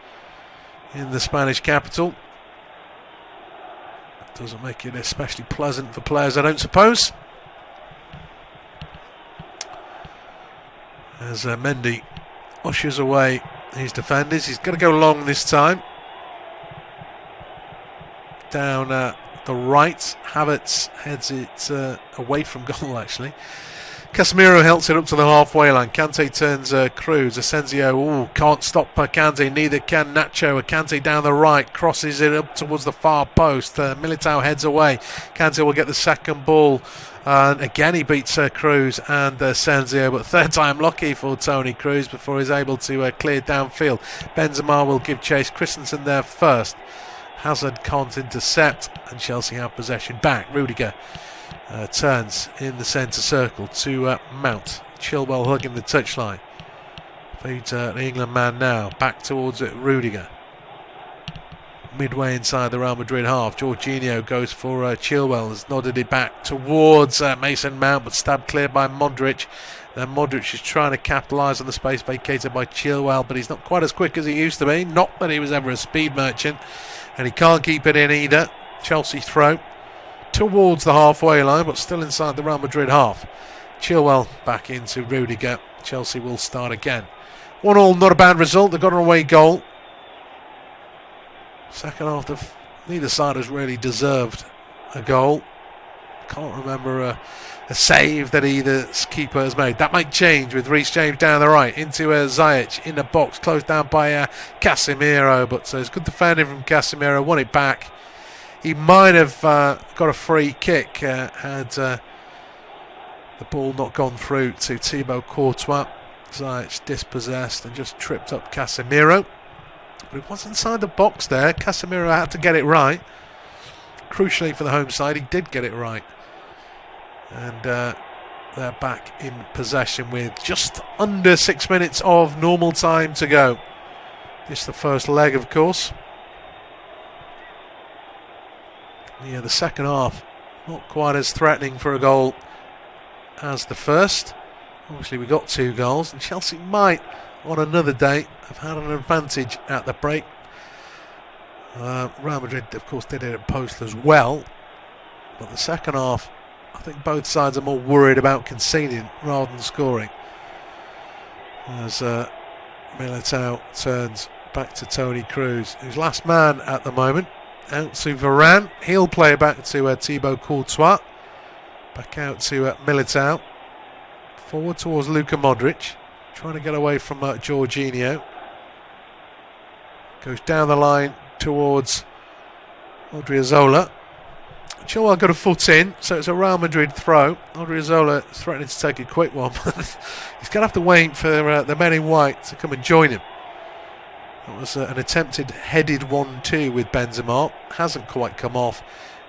in the Spanish capital. Doesn't make it especially pleasant for players, I don't suppose. As Mendy ushers away his defenders. He's going to go long this time. Down the right. Havertz heads it away from goal, actually. Casemiro helps it up to the halfway line. Kante turns Cruz. Asensio can't stop Kante. Neither can Nacho. Kante down the right. Crosses it up towards the far post. Militao heads away. Kante will get the second ball. Again he beats Cruz and Asensio. But third time lucky for Toni Kroos before he's able to clear downfield. Benzema will give chase. Christensen there first. Hazard can't intercept. And Chelsea have possession back. Rudiger turns in the centre circle to Mount. Chilwell hugging the touchline. Feeds the England man now. Back towards Rudiger. Midway inside the Real Madrid half. Jorginho goes for Chilwell. Has nodded it back towards Mason Mount, but stabbed clear by Modric. Then Modric is trying to capitalise on the space vacated by Chilwell, but he's not quite as quick as he used to be. Not that he was ever a speed merchant. And he can't keep it in either. Chelsea throw towards the halfway line, but still inside the Real Madrid half. Chilwell back into Rudiger. Chelsea will start again. 1-1, not a bad result. They've got an away goal. Second half, neither side has really deserved a goal. Can't remember a save that either keeper has made. That might change with Reece James down the right into Ziyech in the box, closed down by Casemiro. But it's good defending from Casemiro. Won it back. He might have got a free kick had the ball not gone through to Thibaut Courtois. Ziyech dispossessed and just tripped up Casemiro. But it was inside the box there. Casemiro had to get it right. Crucially for the home side, he did get it right. And they're back in possession with just under 6 minutes of normal time to go. This is the first leg, of course. Yeah, the second half not quite as threatening for a goal as the first. Obviously we got 2 goals, and Chelsea might on another day have had an advantage at the break. Real Madrid of course did it at post as well, but the second half I think both sides are more worried about conceding rather than scoring, as Militao turns back to Toni Kroos, who's last man at the moment. Out to Varane, he'll play back to Thibaut Courtois, back out to Militao, forward towards Luka Modric, trying to get away from Jorginho, goes down the line towards Odriozola. Chilwell got a foot in, so it's a Real Madrid throw. Odriozola is threatening to take a quick one, but he's going to have to wait for the men in white to come and join him. That was an attempted headed 1-2 with Benzema. Hasn't quite come off.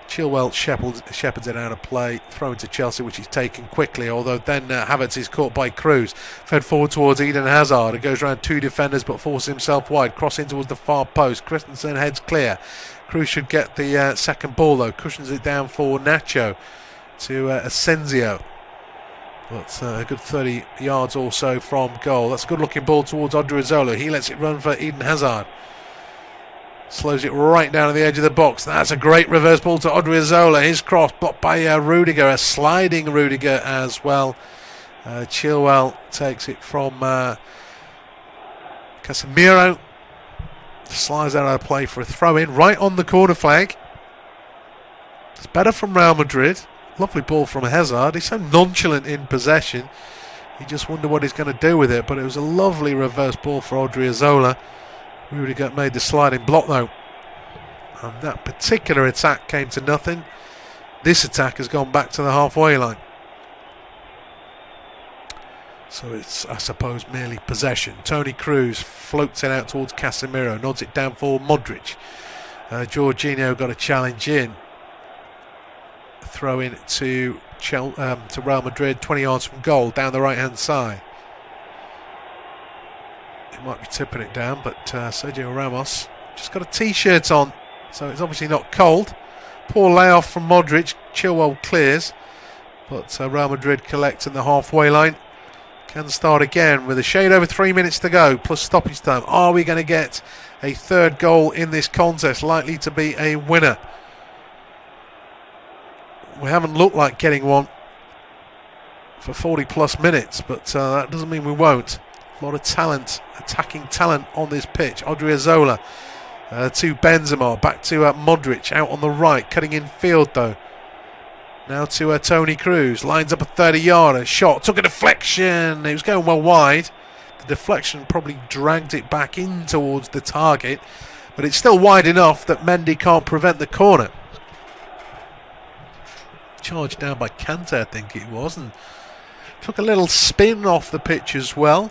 Chilwell shepherds it out of play, thrown to Chelsea, which he's taken quickly, although then Havertz is caught by Kroos. Fed forward towards Eden Hazard. It goes around 2 defenders but forces himself wide, crossing towards the far post. Christensen heads clear. Kroos should get the second ball though, cushions it down for Nacho to Asensio. But a good 30 yards or so from goal. That's a good looking ball towards Odriozola. He lets it run for Eden Hazard. Slows it right down to the edge of the box. That's a great reverse ball to Odriozola. His cross blocked by Rudiger, a sliding Rudiger as well. Chilwell takes it from Casemiro. Slides out of play for a throw in right on the corner flag. It's better from Real Madrid. Lovely ball from Hazard. He's so nonchalant in possession. You just wonder what he's going to do with it. But it was a lovely reverse ball for Odriozola. Rudiger made the sliding block though. And that particular attack came to nothing. This attack has gone back to the halfway line. So it's, I suppose, merely possession. Toni Kroos floats it out towards Casemiro. Nods it down for Modric. Jorginho got a challenge in. Throw in to Real Madrid, 20 yards from goal, down the right hand side. He might be tipping it down, but Sergio Ramos just got a t-shirt on, so it's obviously not cold. Poor layoff from Modric. Chilwell clears, but Real Madrid collecting the halfway line. Can start again with a shade over 3 minutes to go, plus stoppage time. Are we going to get a third goal in this contest? Likely to be a winner. We haven't looked like getting one for 40 plus minutes, but that doesn't mean we won't. A lot of talent, attacking talent on this pitch. Odriozola to Benzema, back to Modric out on the right, cutting in field though. Now to Toni Kroos, lines up a 30-yarder, shot, took a deflection, it was going well wide. The deflection probably dragged it back in towards the target, but it's still wide enough that Mendy can't prevent the corner. Charged down by Kante, I think it was, and took a little spin off the pitch as well.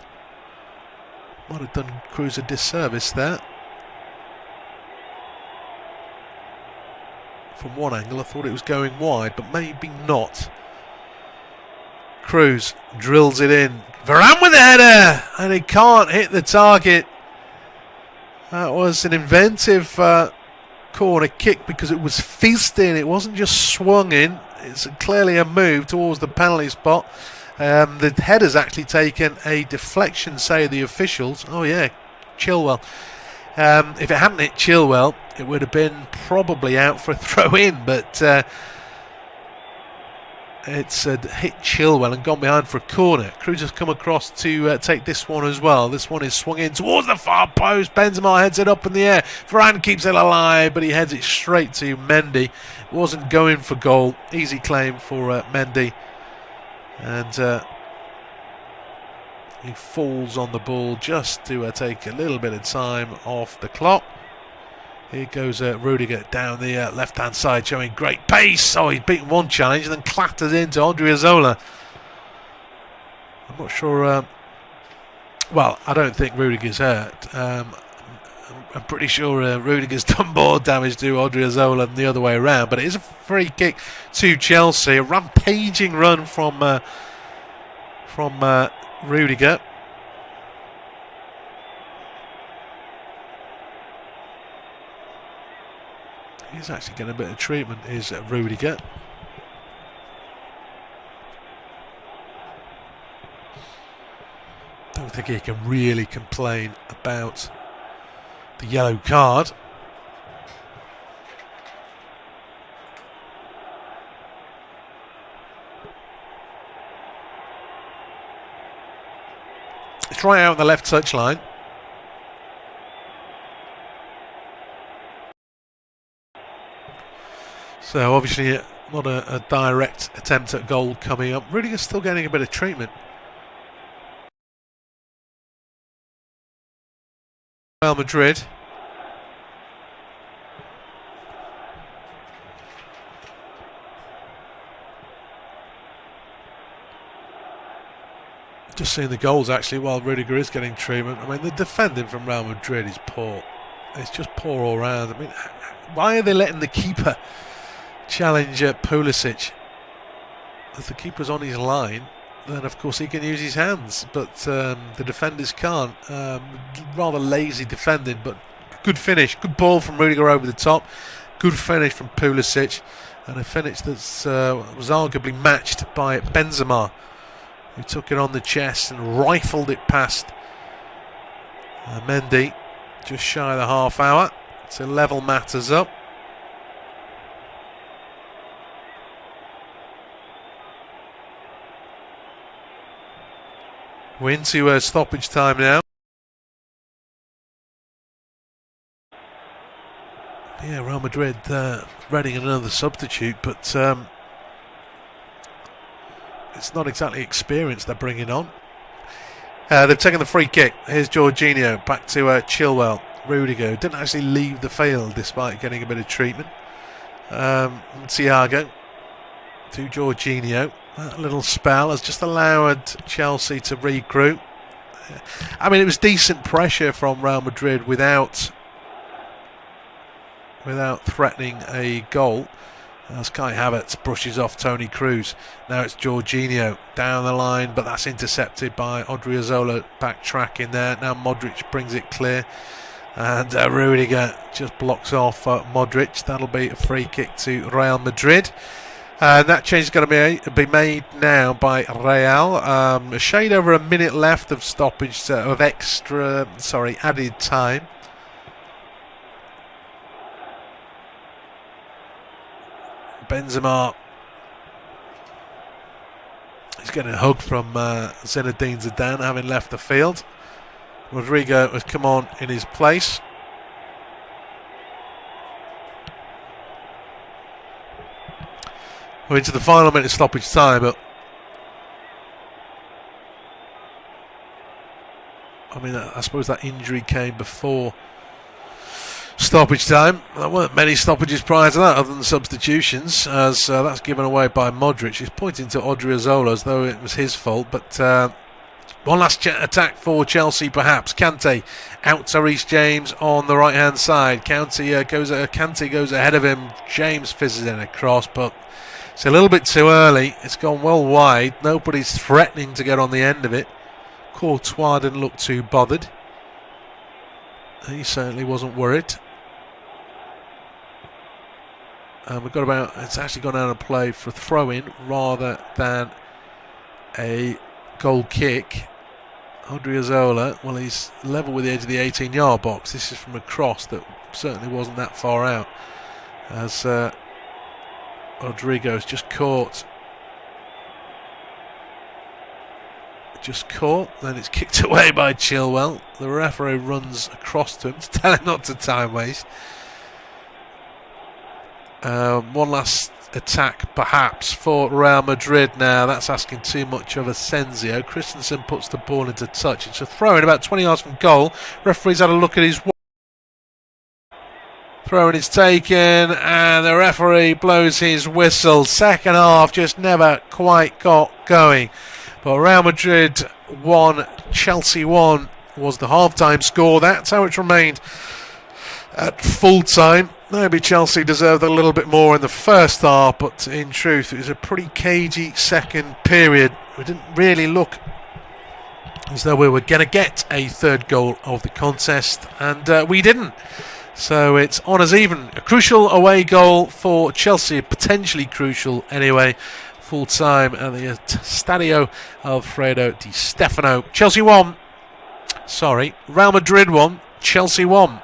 Might have done Kroos a disservice there. From one angle I thought it was going wide, but maybe not. Kroos drills it in. Varane with the header, and he can't hit the target. That was an inventive corner kick because it was fizzed in. It wasn't just swung in. It's clearly a move towards the penalty spot. The header's actually taken a deflection, say the officials. Oh yeah, Chilwell. If it hadn't hit Chilwell, it would have been probably out for a throw-in, but it's hit Chilwell and gone behind for a corner. Kroos has come across to take this one as well. This one is swung in towards the far post. Benzema heads it up in the air. Varane keeps it alive, but he heads it straight to Mendy. Wasn't going for goal. Easy claim for Mendy. And he falls on the ball just to take a little bit of time off the clock. Here goes Rudiger down the left-hand side, showing great pace. Oh, he's beaten one challenge and then clatters into Odriozola. I'm not sure. Well, I don't think Rudiger's hurt. I'm pretty sure Rudiger's done more damage to Odriozola than the other way around. But it is a free kick to Chelsea. A rampaging run from from Rudiger. He's actually getting a bit of treatment, is Rudiger. Don't think he can really complain about the yellow card. It's right out on the left touchline. So obviously not a direct attempt at goal coming up. Rudiger's still getting a bit of treatment. Real Madrid. Just seeing the goals actually while Rudiger is getting treatment. I mean, the defending from Real Madrid is poor. It's just poor all round. I mean, why are they letting the keeper challenge Pulisic? If the keeper's on his line, then of course he can use his hands, but the defenders can't. Rather lazy defending, but good finish. Good ball from Rudiger over the top. Good finish from Pulisic, and a finish that was arguably matched by Benzema, who took it on the chest and rifled it past Mendy just shy of the half hour to level matters up. We're into stoppage time now. Yeah, Real Madrid readying another substitute, but it's not exactly experience they're bringing on. They've taken the free kick. Here's Jorginho back to Chilwell. Rudiger didn't actually leave the field despite getting a bit of treatment. Thiago to Jorginho. That little spell has just allowed Chelsea to regroup. I mean, it was decent pressure from Real Madrid without threatening a goal. As Kai Havertz brushes off Toni Kroos. Now it's Jorginho down the line, but that's intercepted by Odriozola backtracking there. Now Modric brings it clear, and Rudiger just blocks off Modric. That'll be a free kick to Real Madrid. That change is going to be made now by Real. A shade over a minute left of stoppage added time. Benzema is getting a hug from Zinedine Zidane, having left the field. Rodrigo has come on in his place. We're into the final minute of stoppage time, but I mean, I suppose that injury came before stoppage time. There weren't many stoppages prior to that, other than substitutions, as that's given away by Modric. He's pointing to Odriozola as though it was his fault, but one last attack for Chelsea, perhaps. Kante out to Reece James on the right hand side. Kante goes ahead of him. James fizzes in a cross, but it's a little bit too early. It's gone well wide. Nobody's threatening to get on the end of it. Courtois didn't look too bothered. He certainly wasn't worried. We've got it's actually gone out of play for a throw-in rather than a goal kick. Odriozola, well, he's level with the edge of the 18-yard box. This is from a cross that certainly wasn't that far out, as Rodrigo's just caught, then it's kicked away by Chilwell. The referee runs across to him to tell him not to time waste. One last attack perhaps for Real Madrid now. That's asking too much of Asensio. Christensen puts the ball into touch. It's a throw in about 20 yards from goal. Referee's had a look at his throw-in is taken, and the referee blows his whistle. Second half just never quite got going. But Real Madrid 1, Chelsea 1 was the half-time score. That's how it remained at full-time. Maybe Chelsea deserved a little bit more in the first half, but in truth it was a pretty cagey second period. We didn't really look as though we were going to get a third goal of the contest, and we didn't. So it's on as even. A crucial away goal for Chelsea, potentially crucial anyway. Full time at the Stadio Alfredo Di Stefano. Real Madrid 1, Chelsea 1.